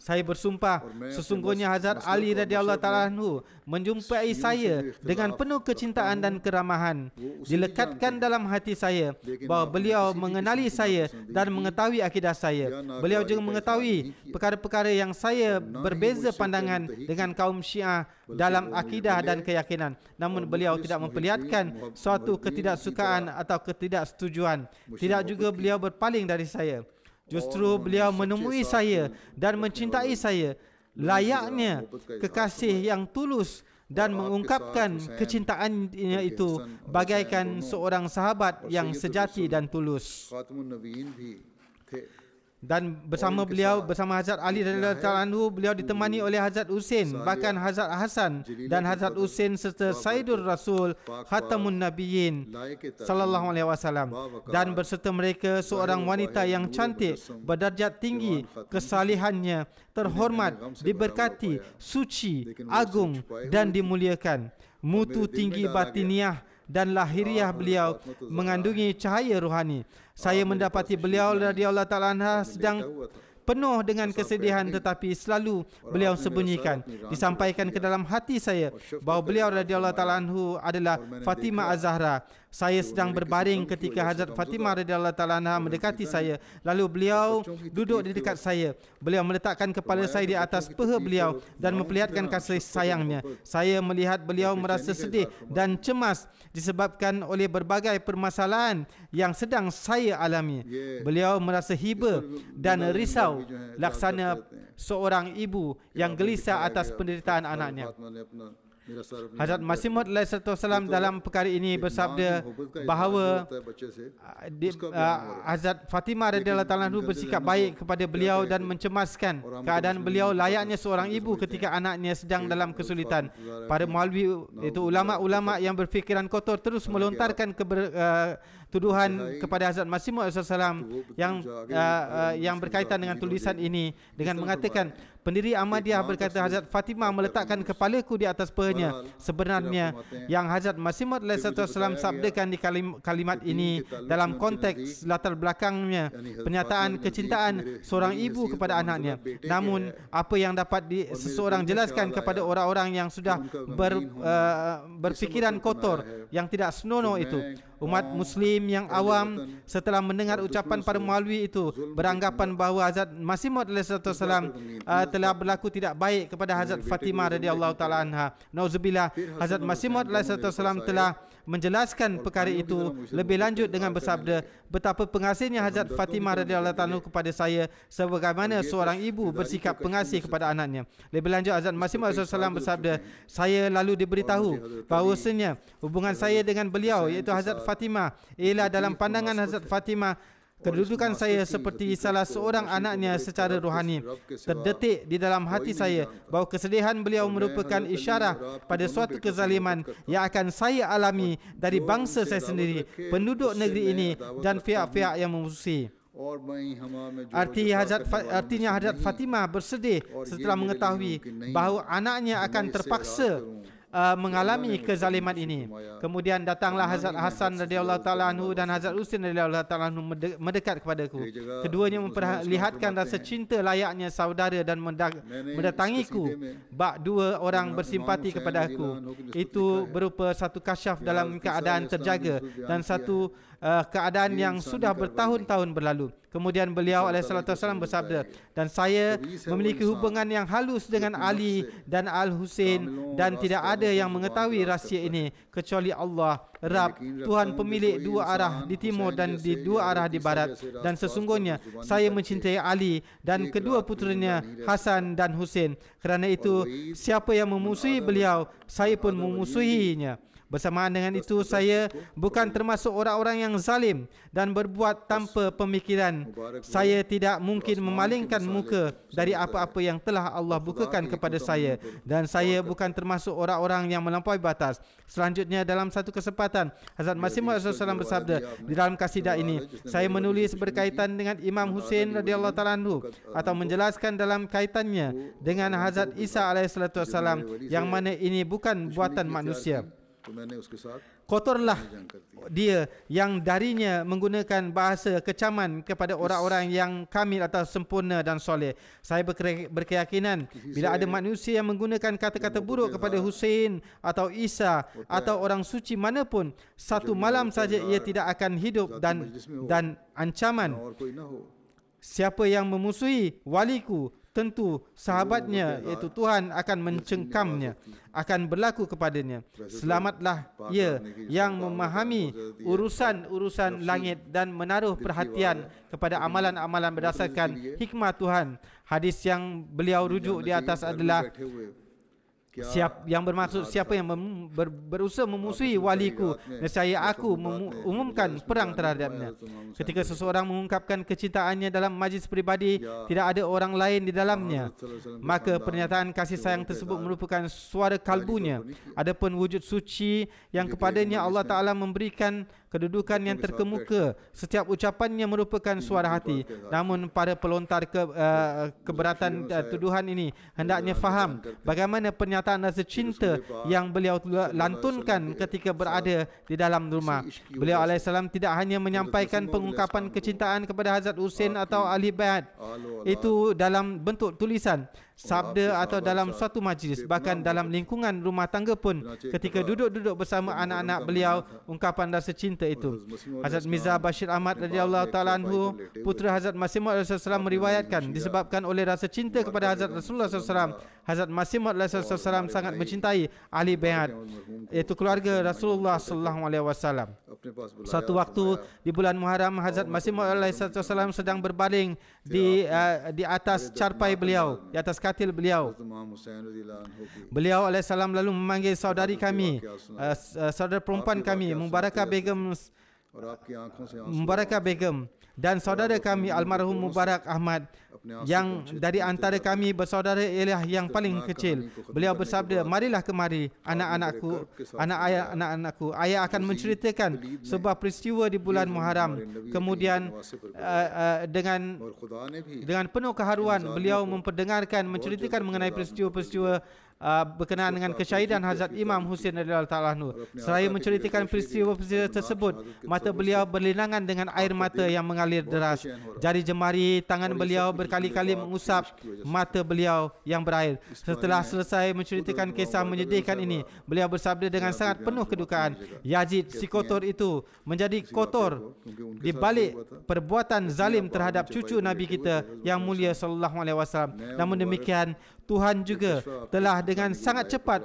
Saya bersumpah sesungguhnya Hazrat Ali radhiyallahu ta'ala anhu menjumpai saya dengan penuh kecintaan dan keramahan. Dilekatkan dalam hati saya bahawa beliau mengenali saya dan mengetahui akidah saya. Beliau juga mengetahui perkara-perkara yang saya berbeza pandangan dengan kaum Syiah dalam akidah dan keyakinan. Namun beliau tidak memperlihatkan suatu ketidaksukaan atau ketidaksetujuan. Tidak juga beliau berpaling dari saya. Justru beliau menemui saya dan mencintai saya layaknya kekasih yang tulus dan mengungkapkan kecintaannya itu bagaikan seorang sahabat yang sejati dan tulus. Dan bersama beliau, bersama Hazrat Ali radhiyallahu ta'ala anhu, beliau ditemani oleh Hazrat Husain, bahkan Hazrat Hasan dan Hazrat Husain serta Sayyidul Rasul Khatamun Nabiyyin sallallahu alaihi wasallam, dan berserta mereka seorang wanita yang cantik, berdarjat tinggi, kesalihannya terhormat, diberkati, suci, agung dan dimuliakan. Mutu tinggi batiniah dan lahiriah beliau mengandungi cahaya rohani. Saya mendapati beliau radhiyallahu ta'ala anha sedang penuh dengan kesedihan, tetapi selalu beliau sembunyikan. Disampaikan ke dalam hati saya bahawa beliau radhiyallahu ta'ala anhu adalah Fatimah Az-Zahra. saya sedang berbaring ketika Hazrat Fatimah radhiyallahu taala anha mendekati saya. Lalu beliau duduk di dekat saya. Beliau meletakkan kepala saya di atas paha beliau dan memperlihatkan kasih sayangnya. Saya melihat beliau merasa sedih dan cemas disebabkan oleh berbagai permasalahan yang sedang saya alami. Beliau merasa hiba dan risau laksana seorang ibu yang gelisah atas penderitaan anaknya. Hazrat Masih Maud SAW dalam perkara ini bersabda bahawa Hazrat Fatimah radhiyallahu taala bersikap baik kepada beliau dan mencemaskan keadaan beliau layaknya seorang ibu ketika anaknya sedang dalam kesulitan. Para maulwi itu ulama-ulama yang berfikiran kotor terus melontarkan tuduhan kepada Hazrat Masih Maud SAW yang berkaitan dengan tulisan ini dengan mengatakan, pendiri Ahmadiyah berkata Hazrat Fatimah meletakkan kepalaku di atas pahanya. Sebenarnya yang Hazrat Masih Maud SAW sabdakan di kalimat ini dalam konteks latar belakangnya pernyataan kecintaan seorang ibu kepada anaknya. Namun apa yang dapat seseorang jelaskan kepada orang-orang yang sudah berfikiran kotor yang tidak senonoh itu, umat muslim yang awam setelah mendengar ucapan para maulwi itu beranggapan bahawa Hazrat Masih Maud SAW telah berlaku tidak baik kepada Hazrat Fatimah radhiyallahu taala anha. Nauzubillah, Hazrat Masih Maud SAW telah menjelaskan perkara itu lebih lanjut dengan bersabda betapa pengasihnya Hazrat Fatimah radhiyallahu taala kepada saya sebagaimana seorang ibu bersikap pengasih kepada anaknya. Lebih lanjut, Hazrat Masih Maud SAW bersabda, saya lalu diberitahu bahawasanya hubungan saya dengan beliau iaitu Hazrat Fatimah ialah dalam pandangan Hazrat Fatimah kedudukan saya seperti salah seorang anaknya secara rohani. Terdetik di dalam hati saya bahawa kesedihan beliau merupakan isyarat pada suatu kezaliman yang akan saya alami dari bangsa saya sendiri, penduduk negeri ini dan pihak-pihak yang memusuhi. Artinya Hazrat Fatimah bersedih setelah mengetahui bahawa anaknya akan terpaksa mengalami kezaliman ini. Kemudian datanglah Hazrat Hasan radhiyallahu taala anhu dan Hazrat Husain radhiyallahu taala anhu mendekat kepadaku. Keduanya memperlihatkan rasa cinta layaknya saudara dan mendatangiku. Bak dua orang bersimpati kepada aku. Itu berupa satu kasyaf dalam keadaan terjaga dan satu keadaan yang sudah bertahun-tahun berlalu. Kemudian beliau alaihissalam bersabda, dan saya memiliki hubungan yang halus dengan Ali dan Al-Husain dan tidak ada yang mengetahui rahsia ini kecuali Allah, Rabb, Tuhan pemilik dua arah di timur dan di dua arah di barat. Dan sesungguhnya saya mencintai Ali dan kedua puteranya Hasan dan Husain. Kerana itu siapa yang memusuhi beliau, saya pun memusuhinya. Bersamaan dengan itu, saya bukan termasuk orang-orang yang zalim dan berbuat tanpa pemikiran. Saya tidak mungkin memalingkan muka dari apa-apa yang telah Allah bukakan kepada saya. Dan saya bukan termasuk orang-orang yang melampaui batas. Selanjutnya, dalam satu kesempatan, Hazrat Masih Maud SAW bersabda di dalam kasidah ini, saya menulis berkaitan dengan Imam Husain radhiyallahu taala anhu atau menjelaskan dalam kaitannya dengan Hazrat Isa alaihissalam yang mana ini bukan buatan manusia. Kotorlah dia yang darinya menggunakan bahasa kecaman kepada orang-orang yang kamil atau sempurna dan soleh. Saya berkeyakinan bila ada manusia yang menggunakan kata-kata buruk kepada Husain atau Isa atau orang suci manapun, satu malam saja ia tidak akan hidup dan ancaman. Siapa yang memusuhi waliku, tentu sahabatnya iaitu Tuhan akan mencengkamnya, akan berlaku kepadanya. Selamatlah ia yang memahami urusan-urusan langit dan menaruh perhatian kepada amalan-amalan berdasarkan hikmah Tuhan. Hadis yang beliau rujuk di atas adalah yang bermaksud siapa yang berusaha memusuhi waliku, nescaya aku umumkan perang terhadapnya. Ketika seseorang mengungkapkan kecintaannya dalam majlis peribadi, tidak ada orang lain di dalamnya, maka pernyataan kasih sayang tersebut merupakan suara kalbunya. Adapun wujud suci yang kepadanya Allah Ta'ala memberikan kedudukan yang terkemuka, setiap ucapannya merupakan suara hati. Namun para pelontar keberatan tuduhan ini hendaknya faham bagaimana pernyataan rasa cinta yang beliau lantunkan ketika berada di dalam rumah. Beliau alaihissalam tidak hanya menyampaikan pengungkapan kecintaan kepada Hazrat Husain atau Ahli Bait itu dalam bentuk tulisan, sabda atau dalam suatu majlis, bahkan dalam lingkungan rumah tangga pun, ketika duduk-duduk bersama anak-anak beliau, ungkapan rasa cinta itu. Hazrat Mirza Bashir Ahmad radhiyallahu taala anhu, putera Hazrat Masih Maud SAW, meriwayatkan disebabkan oleh rasa cinta kepada Hazrat Rasulullah SAW, Hazrat Masih Maud SAW sangat mencintai ahli baiat, iaitu keluarga Rasulullah SAW. Suatu waktu di bulan Muharram, Hazrat Masih Maud SAW sedang berbaring di atas carpai beliau, di atas katil beliau. Beliau alaihissalam lalu memanggil saudari kami, saudara perempuan kami, Mubarakah Begum dan saudara kami almarhum Mubarak Ahmad, yang dari antara kami bersaudara ialah yang paling kecil. Beliau bersabda, marilah kemari anak-anakku, anak-anakku, ayah akan menceritakan sebuah peristiwa di bulan Muharram. Kemudian dengan penuh keharuan beliau menceritakan mengenai peristiwa-peristiwa berkenaan dengan kesyahidan Hazrat Imam Husain radhiyallahu taala anhu. Seraya menceritakan peristiwa-peristiwa tersebut, mata beliau berlinangan dengan air mata yang mengalir deras. Jari jemari tangan beliau berkali-kali mengusap mata beliau yang berair. Setelah selesai menceritakan kisah menyedihkan ini, beliau bersabda dengan sangat penuh kedukaan, Yazid si kotor itu menjadi kotor di balik perbuatan zalim terhadap cucu Nabi kita yang mulia sallallahu alaihi wasallam. Namun demikian, Tuhan juga telah dengan sangat cepat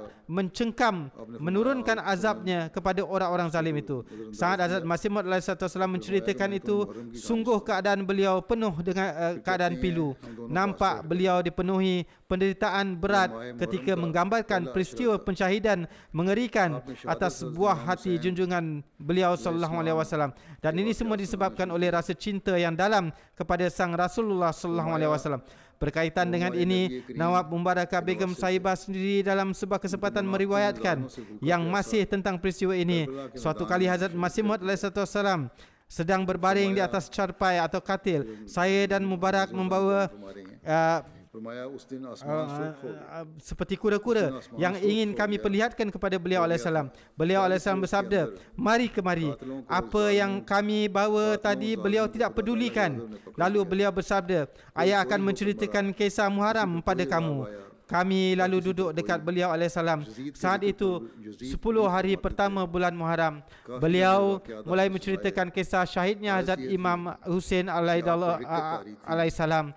menurunkan azabnya kepada orang-orang zalim itu. Saat Hazrat Masih Maud SAW menceritakan itu, sungguh keadaan beliau penuh dengan keadaan pilu. Nampak beliau dipenuhi penderitaan berat ketika menggambarkan peristiwa pensyahidan mengerikan atas buah hati junjungan beliau sallallahu alaihi wasallam. Dan ini semua disebabkan oleh rasa cinta yang dalam kepada sang Rasulullah sallallahu alaihi wasallam. Berkaitan dengan ini, Nawab Mubarakah Begum Sahibah sendiri dalam sebuah kesempatan meriwayatkan yang masih tentang peristiwa ini. Suatu kali Hazrat Masih Maud SAW sedang berbaring di atas carpai atau katil. Saya dan Mubarak membawa seperti kura-kura yang ingin kami perlihatkan kepada beliau alaihissalam. Beliau alaihissalam bersabda, mari kemari. Apa yang kami bawa tadi beliau tidak pedulikan. Lalu beliau bersabda, ayah akan menceritakan kisah Muharram pada kamu. Kami lalu duduk dekat beliau alaihissalam. Saat itu 10 hari pertama bulan Muharram, beliau mulai menceritakan kisah syahidnya Hazrat Imam Husain alaihissalam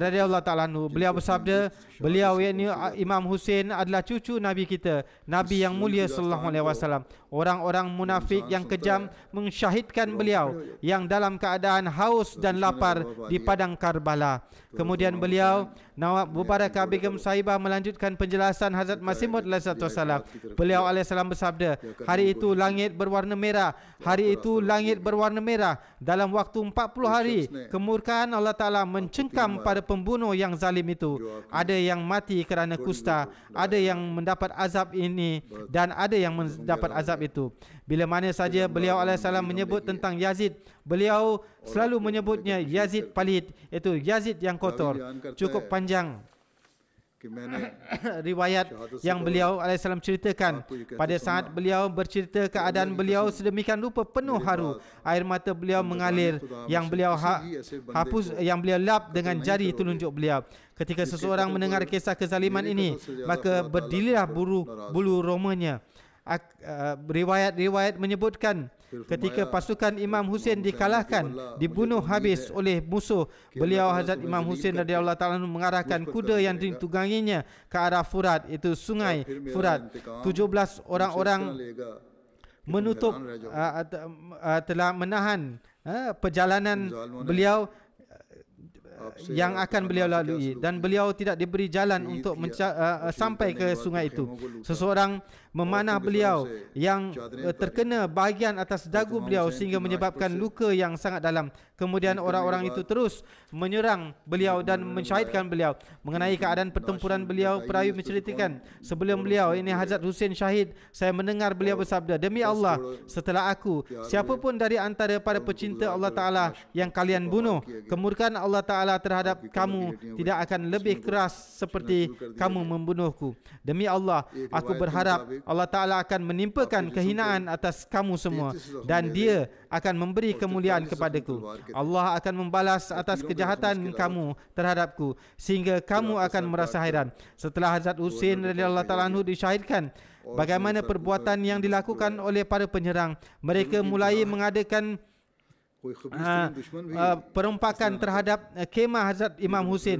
radhiyallahu ta'ala anhu. Beliau bersabda, beliau yakni Imam Husain adalah cucu Nabi kita, Nabi yang mulia sallallahu alaihi wasallam. Orang-orang munafik yang kejam mensyahidkan beliau yang dalam keadaan haus dan lapar di padang Karbala. Kemudian beliau, Nawab Mubarakah Begum Sahibah, melanjutkan penjelasan Hazrat Masih Maud SAW. Beliau alaihissalam bersabda, hari itu langit berwarna merah. Hari itu langit berwarna merah. Dalam waktu 40 hari, kemurkaan Allah Ta'ala mencengkam pada pembunuh yang zalim itu. Ada yang mati kerana kusta, ada yang mendapat azab ini, dan ada yang mendapat azab itu. Bila mana saja beliau alaihissalam menyebut tentang Yazid, beliau selalu menyebutnya Yazid Palid, iaitu Yazid yang kotor. Cukup panjang riwayat yang beliau alaihissalam ceritakan. Pada saat beliau bercerita, keadaan beliau sedemikian rupa penuh haru. Air mata beliau mengalir yang beliau yang beliau lap dengan jari telunjuk beliau. Ketika seseorang mendengar kisah kezaliman ini, maka berdirilah bulu romanya. Riwayat-riwayat menyebutkan ketika pasukan Imam Husain dikalahkan, dibunuh habis oleh musuh, beliau Hazrat Imam Husain radhiyallahu ta'ala mengarahkan kuda yang ditungganginya ke arah Furat, itu sungai Furat. 17 orang-orang menutup telah menahan perjalanan beliau yang akan beliau lalui, dan beliau tidak diberi jalan untuk sampai ke sungai itu. Seseorang memanah beliau yang terkena bahagian atas dagu beliau sehingga menyebabkan luka yang sangat dalam. Kemudian orang-orang itu terus menyerang beliau dan mensyahidkan beliau. Mengenai keadaan pertempuran beliau, perawi menceritakan, sebelum beliau, ini Hazrat Husain syahid, saya mendengar beliau bersabda, demi Allah, setelah aku, siapapun dari antara para pecinta Allah Ta'ala yang kalian bunuh, kemurkaan Allah Ta'ala terhadap kamu tidak akan lebih keras seperti kamu membunuhku. Demi Allah, aku berharap Allah Ta'ala akan menimpakan kehinaan atas kamu semua dan Dia akan memberi kemuliaan kepadaku. Allah akan membalas atas kejahatan kamu terhadapku sehingga kamu akan merasa hairan. Setelah Hazrat Husain radhiyallahu ta'ala anhu disyahidkan, bagaimana perbuatan yang dilakukan oleh para penyerang. Mereka mulai mengadakan perompakan terhadap kemah Hazrat Imam Husain,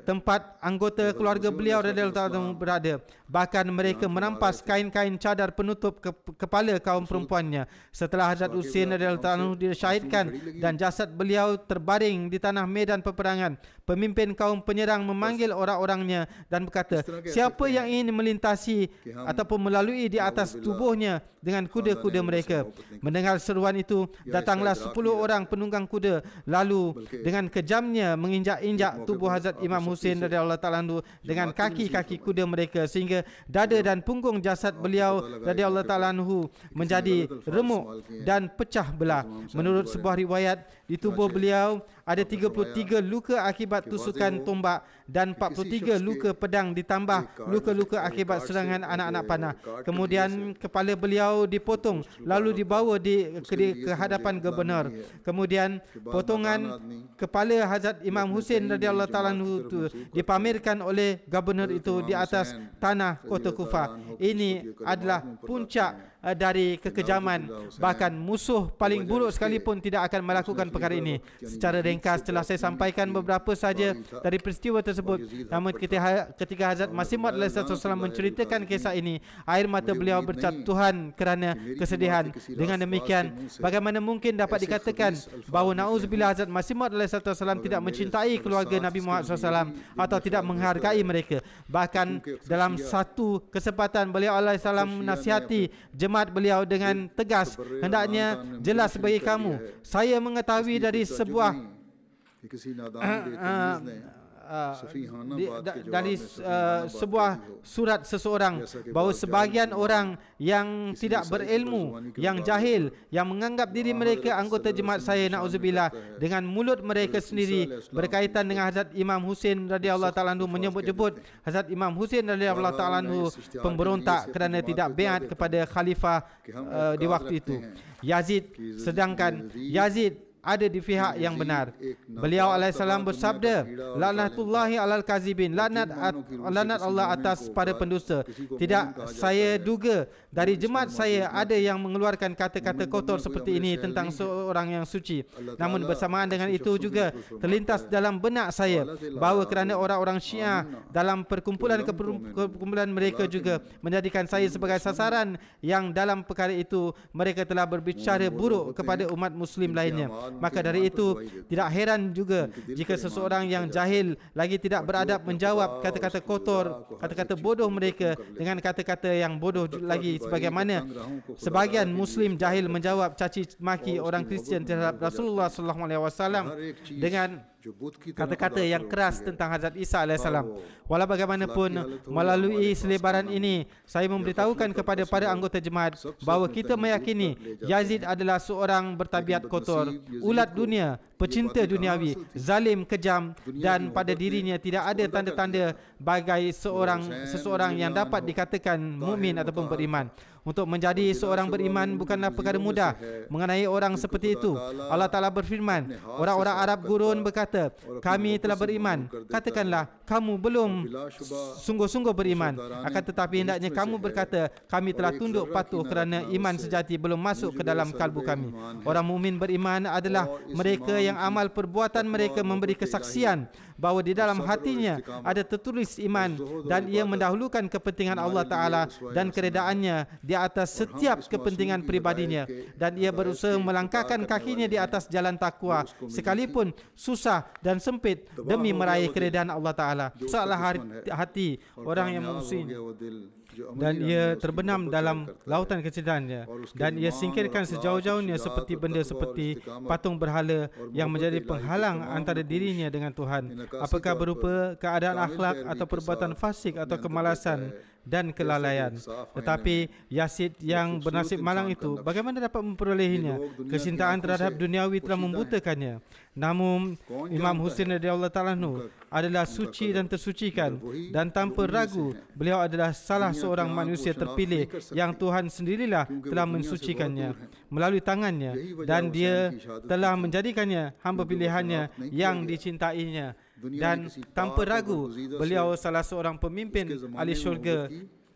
tempat anggota keluarga beliau radhiyallahu ta'ala berada. Bahkan mereka merampas kain-kain cadar penutup kepala kaum perempuannya. Setelah Hazrat Husain radhiyallahu ta'ala disyahidkan dan jasad beliau terbaring di tanah medan peperangan, pemimpin kaum penyerang memanggil orang-orangnya dan berkata, siapa yang ingin melintasi ataupun melalui di atas tubuhnya dengan kuda-kuda mereka. Mendengar seruan itu, datanglah 10 orang penunggang kuda, lalu dengan kejamnya menginjak-injak tubuh Hazrat Imam Husain radhiyallahu ta'ala dengan kaki-kaki kuda mereka sehingga dada dan punggung jasad beliau radhiyallahu ta'ala menjadi remuk dan pecah belah. Menurut sebuah riwayat, di tubuh beliau ada 33 luka akibat tusukan tombak dan 43 luka pedang ditambah luka-luka akibat serangan anak-anak panah. Kemudian kepala beliau dipotong lalu dibawa ke hadapan gubernur. Kemudian potongan kepala Hazrat Imam Husain radhiyallahu ta'ala itu dipamerkan oleh gubernur itu di atas tanah kota Kufah. Ini adalah puncak dari kekejaman. Bahkan musuh paling buruk sekalipun tidak akan melakukan perkara ini. Secara ringkas telah saya sampaikan beberapa saja dari peristiwa tersebut. Namun ketika Hazrat Masih Maud alaihissalam menceritakan kisah ini, air mata beliau berjatuhan kerana kesedihan. Dengan demikian, bagaimana mungkin dapat dikatakan bahawa na'udzubillah Hazrat Masih Maud alaihissalam tidak mencintai keluarga Nabi Muhammad SAW atau tidak menghargai mereka. Bahkan dalam satu kesempatan beliau alaihissalam menasihati jemaat beliau dengan tegas, hendaknya jelas bagi kamu, saya mengetahui dari sebuah dari sebuah surat seseorang bahawa sebahagian orang yang tidak berilmu, yang jahil, yang menganggap diri mereka anggota jemaat saya, na'udzubillah, dengan mulut mereka sendiri berkaitan dengan Hazrat Imam Husain radhiyallahu ta'ala anhu, menyebut-nyebut Hazrat Imam Husain radhiyallahu ta'ala anhu pemberontak kerana tidak biat kepada khalifah di waktu itu, Yazid. Sedangkan Yazid ada di pihak yang benar. Beliau alaihissalam bersabda, laknatullahi alal kazibin, laknat Allah atas para pendusta. Tidak saya duga dari jemaat saya ada yang mengeluarkan kata-kata kotor seperti ini tentang seorang yang suci. Namun bersamaan dengan itu juga terlintas dalam benak saya bahawa kerana orang-orang Syiah dalam perkumpulan mereka juga menjadikan saya sebagai sasaran yang dalam perkara itu mereka telah berbicara buruk kepada umat muslim lainnya. Maka dari itu tidak heran juga jika seseorang yang jahil lagi tidak beradab menjawab kata-kata kotor, kata-kata bodoh mereka dengan kata-kata yang bodoh lagi, sebagaimana sebahagian muslim jahil menjawab caci maki orang Kristian terhadap Rasulullah SAW dengan kata-kata yang keras tentang Hazrat Isa alaihissalam. Walau bagaimanapun, melalui selebaran ini saya memberitahukan kepada para anggota jemaat bahawa kita meyakini Yazid adalah seorang bertabiat kotor, ulat dunia, pecinta duniawi, zalim, kejam, dan pada dirinya tidak ada tanda-tanda bagai seseorang yang dapat dikatakan mukmin ataupun beriman. Untuk menjadi seorang beriman bukanlah perkara mudah. Mengenai orang seperti itu, Allah Ta'ala berfirman, orang-orang Arab gurun berkata, kami telah beriman. Katakanlah, kamu belum sungguh-sungguh beriman. Akan tetapi hendaknya kamu berkata, kami telah tunduk patuh kerana iman sejati belum masuk ke dalam kalbu kami. Orang mukmin beriman adalah mereka yang amal perbuatan mereka memberi kesaksian bahawa di dalam hatinya ada tertulis iman dan ia mendahulukan kepentingan Allah Ta'ala dan keredaannya di atas setiap kepentingan pribadinya, dan ia berusaha melangkahkan kakinya di atas jalan takwa sekalipun susah dan sempit demi meraih keredaan Allah Ta'ala. Salah hati orang yang muslim dan ia terbenam dalam lautan kecintaannya dan ia singkirkan sejauh-jauhnya seperti benda seperti patung berhala yang menjadi penghalang antara dirinya dengan Tuhan, apakah berupa keadaan akhlak atau perbuatan fasik atau kemalasan dan kelalaian. Tetapi Yazid yang bernasib malang itu, bagaimana dapat memperolehinya? Kecintaan terhadap duniawi telah membutakannya. Namun Imam Husain radhiyallahu ta'ala adalah suci dan tersucikan, dan tanpa ragu beliau adalah salah seorang seorang manusia terpilih yang Tuhan sendirilah telah mensucikannya melalui tangannya, dan dia telah menjadikannya hamba pilihannya yang dicintainya. Dan tanpa ragu, beliau salah seorang pemimpin ahli syurga.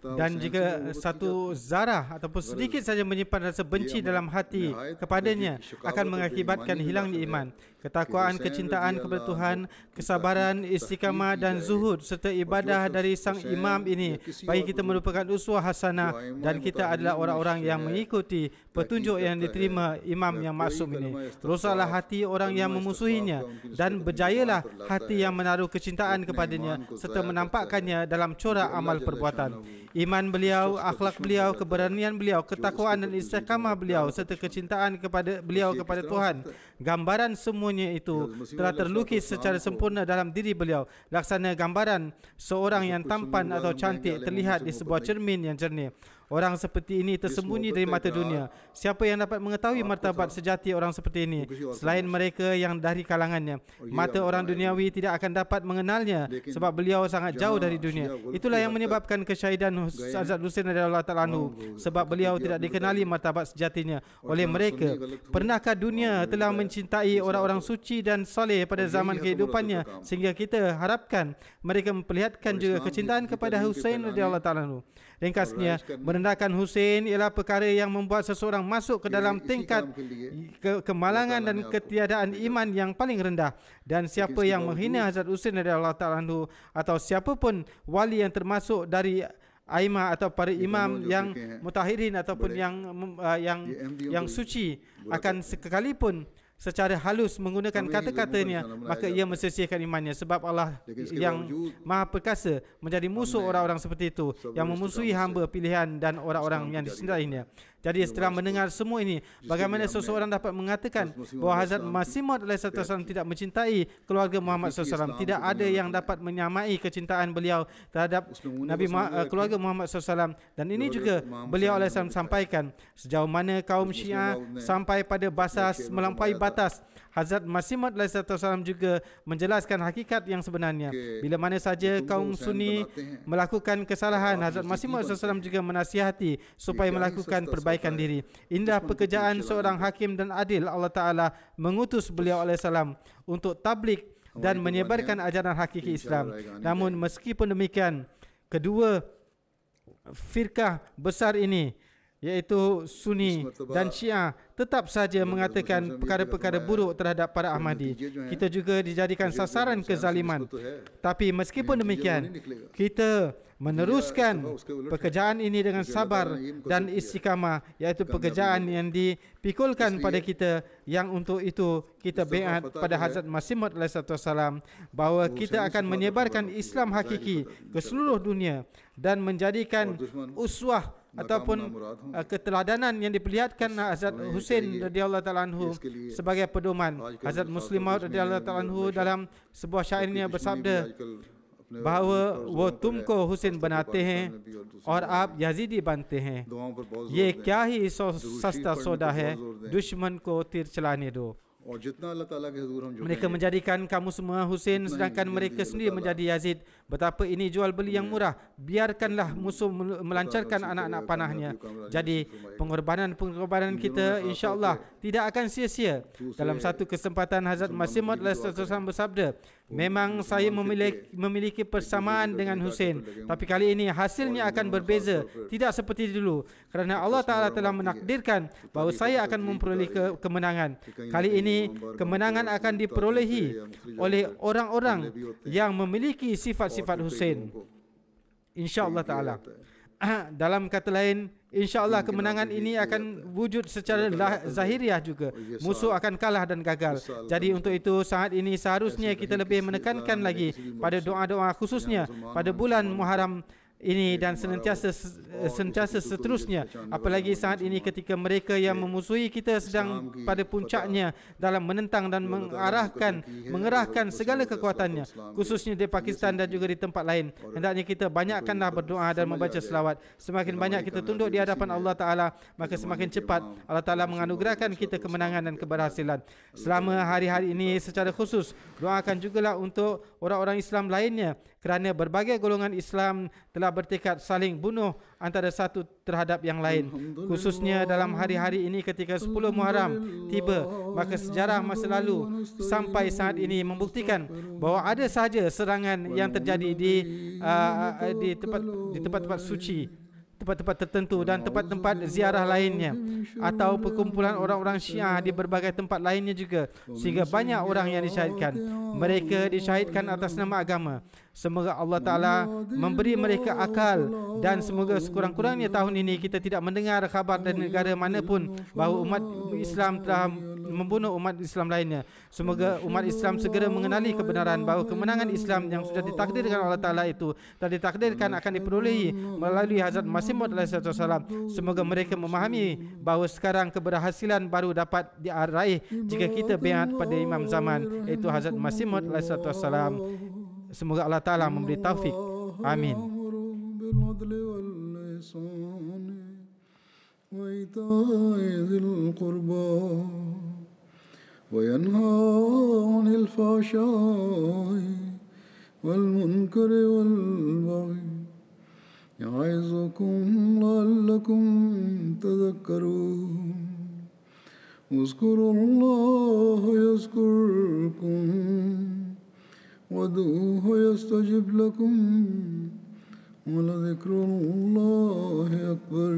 Dan jika satu zarah ataupun sedikit saja menyimpan rasa benci dalam hati kepadanya, akan mengakibatkan hilangnya iman. Ketakwaan, kecintaan kepada Tuhan, kesabaran, istiqamah dan zuhud serta ibadah dari sang imam ini bagi kita merupakan uswah hasanah, dan kita adalah orang-orang yang mengikuti petunjuk yang diterima imam yang maksum ini. Rosaklah hati orang yang memusuhinya, dan berjayalah hati yang menaruh kecintaan kepadanya serta menampakkannya dalam corak amal perbuatan. Iman beliau, akhlak beliau, keberanian beliau, ketakwaan dan istiqamah beliau serta kecintaan kepada beliau kepada Tuhan, gambaran semuanya itu telah terlukis secara sempurna dalam diri beliau, laksana gambaran seorang yang tampan atau cantik terlihat di sebuah cermin yang jernih. Orang seperti ini tersembunyi dari mata dunia. Siapa yang dapat mengetahui martabat sejati orang seperti ini selain mereka yang dari kalangannya? Mata orang duniawi tidak akan dapat mengenalnya sebab beliau sangat jauh dari dunia. Itulah yang menyebabkan kesyahidan Hazrat Husain radhiyallahu ta'ala anhu, sebab beliau tidak dikenali martabat sejatinya oleh mereka. Pernahkah dunia telah mencintai orang-orang suci dan soleh pada zaman kehidupannya sehingga kita harapkan mereka memperlihatkan juga kecintaan kepada Husain radhiyallahu ta'ala anhu? Ringkasnya, merendahkan Husain ialah perkara yang membuat seseorang masuk ke dalam tingkat kemalangan dan ketiadaan iman yang paling rendah. Dan siapa yang menghina Hazrat Husain radhiyallahu ta'ala anhu atau siapa pun wali yang termasuk dari aimah atau para imam yang mutahirin ataupun yang suci, akan sekalipun secara halus menggunakan kata-katanya, maka ia mensisihkan imannya, sebab Allah yang Maha Perkasa menjadi musuh orang-orang seperti itu yang memusuhi hamba pilihan dan orang-orang yang dicintainya. Jadi setelah mendengar semua ini, bagaimana seseorang dapat mengatakan bahawa Hazrat Masih Maud SAW tidak mencintai keluarga Muhammad SAW? Tidak ada yang dapat menyamai kecintaan beliau terhadap keluarga Muhammad SAW. Dan ini juga beliau SAW sampaikan, sejauh mana kaum Syiah sampai pada basas melampaui batas, Hazrat Masih Maud SAW juga menjelaskan hakikat yang sebenarnya. Bila mana saja kaum Sunni melakukan kesalahan, Hazrat Masih Maud SAW juga menasihati supaya melakukan perbaikan diri. Indah pekerjaan seorang hakim dan adil. Allah Ta'ala mengutus beliau alaihissalam untuk tabligh dan menyebarkan ajaran hakiki Islam. Namun meskipun demikian, kedua firqah besar ini, iaitu Sunni dan Syiah, tetap saja mengatakan perkara-perkara buruk terhadap para Ahmadi. Kita juga dijadikan sasaran kezaliman. Tapi meskipun demikian, kita meneruskan pekerjaan ini dengan sabar dan istiqamah, iaitu pekerjaan yang dipikulkan pada kita, yang untuk itu kita baiat pada Hazrat Masih Maud SAW bahawa kita akan menyebarkan Islam hakiki ke seluruh dunia dan menjadikan uswah ataupun keteladanan yang diperlihatkan Hazrat Husain radhiyallahu ta'ala anhu sebagai pedoman. Hazrat Muslim Maud radhiyallahu ta'ala anhu dalam sebuah syairnya bersabda bahawa वो तुमको हुसैन बनाते हैं और आप यजीदी बनते हैं, ये क्या ही सस्ता सौदा है, दुश्मन को तीर चलाने दो. Mereka menjadikan kamu semua Husain sedangkan mereka sendiri menjadi Yazid. Betapa ini jual beli yang murah. Biarkanlah musuh melancarkan anak-anak panahnya. Jadi pengorbanan kita insya-Allah tidak akan sia-sia. Dalam satu kesempatan Hazrat Masih Maud SAW bersabda, memang saya memiliki persamaan dengan Husain, tapi kali ini hasilnya akan berbeza, tidak seperti dulu, kerana Allah Ta'ala telah menakdirkan bahawa saya akan memperoleh kemenangan. Kali ini kemenangan akan diperolehi oleh orang-orang yang memiliki sifat-sifat Husain, insya-Allah Ta'ala. Dalam kata lain, insya-Allah kemenangan ini akan wujud secara zahiriah juga. Musuh akan kalah dan gagal. Jadi untuk itu saat ini seharusnya kita lebih menekankan lagi pada doa-doa, khususnya pada bulan Muharram ini dan sentiasa seterusnya, apalagi saat ini ketika mereka yang memusuhi kita sedang pada puncaknya dalam menentang dan mengerahkan segala kekuatannya, khususnya di Pakistan dan juga di tempat lain. Hendaknya kita banyakkanlah berdoa dan membaca selawat. Semakin banyak kita tunduk di hadapan Allah Ta'ala, maka semakin cepat Allah Ta'ala menganugerahkan kita kemenangan dan keberhasilan. Selama hari-hari ini secara khusus, doakan jugalah untuk orang-orang Islam lainnya, kerana berbagai golongan Islam telah bertekad saling bunuh antara satu terhadap yang lain. Khususnya dalam hari-hari ini ketika 10 Muharram tiba, maka sejarah masa lalu sampai saat ini membuktikan bahawa ada sahaja serangan yang terjadi di tempat-tempat suci, tempat-tempat tertentu dan tempat-tempat ziarah lainnya, atau perkumpulan orang-orang Syiah di berbagai tempat lainnya juga, sehingga banyak orang yang disyahidkan. Mereka disyahidkan atas nama agama. Semoga Allah Ta'ala memberi mereka akal, dan semoga sekurang-kurangnya tahun ini kita tidak mendengar khabar dari negara manapun bahawa umat Islam telah membunuh umat Islam lainnya. Semoga umat Islam segera mengenali kebenaran bahawa kemenangan Islam yang sudah ditakdirkan Allah Ta'ala itu telah ditakdirkan akan diperolehi melalui Hazrat Masih Maud SAW. Semoga mereka memahami bahawa sekarang keberhasilan baru dapat diraih jika kita biat pada Imam zaman, iaitu Hazrat Masih Maud SAW. Semoga Allah Ta'ala memberi taufik. Amin. وينهى عن الفحشاء والمنكر والبغي يعظكم لعلكم تذكرون اذكروا الله يذكركم وادعوه يستجب لكم ولذكر الله أكبر.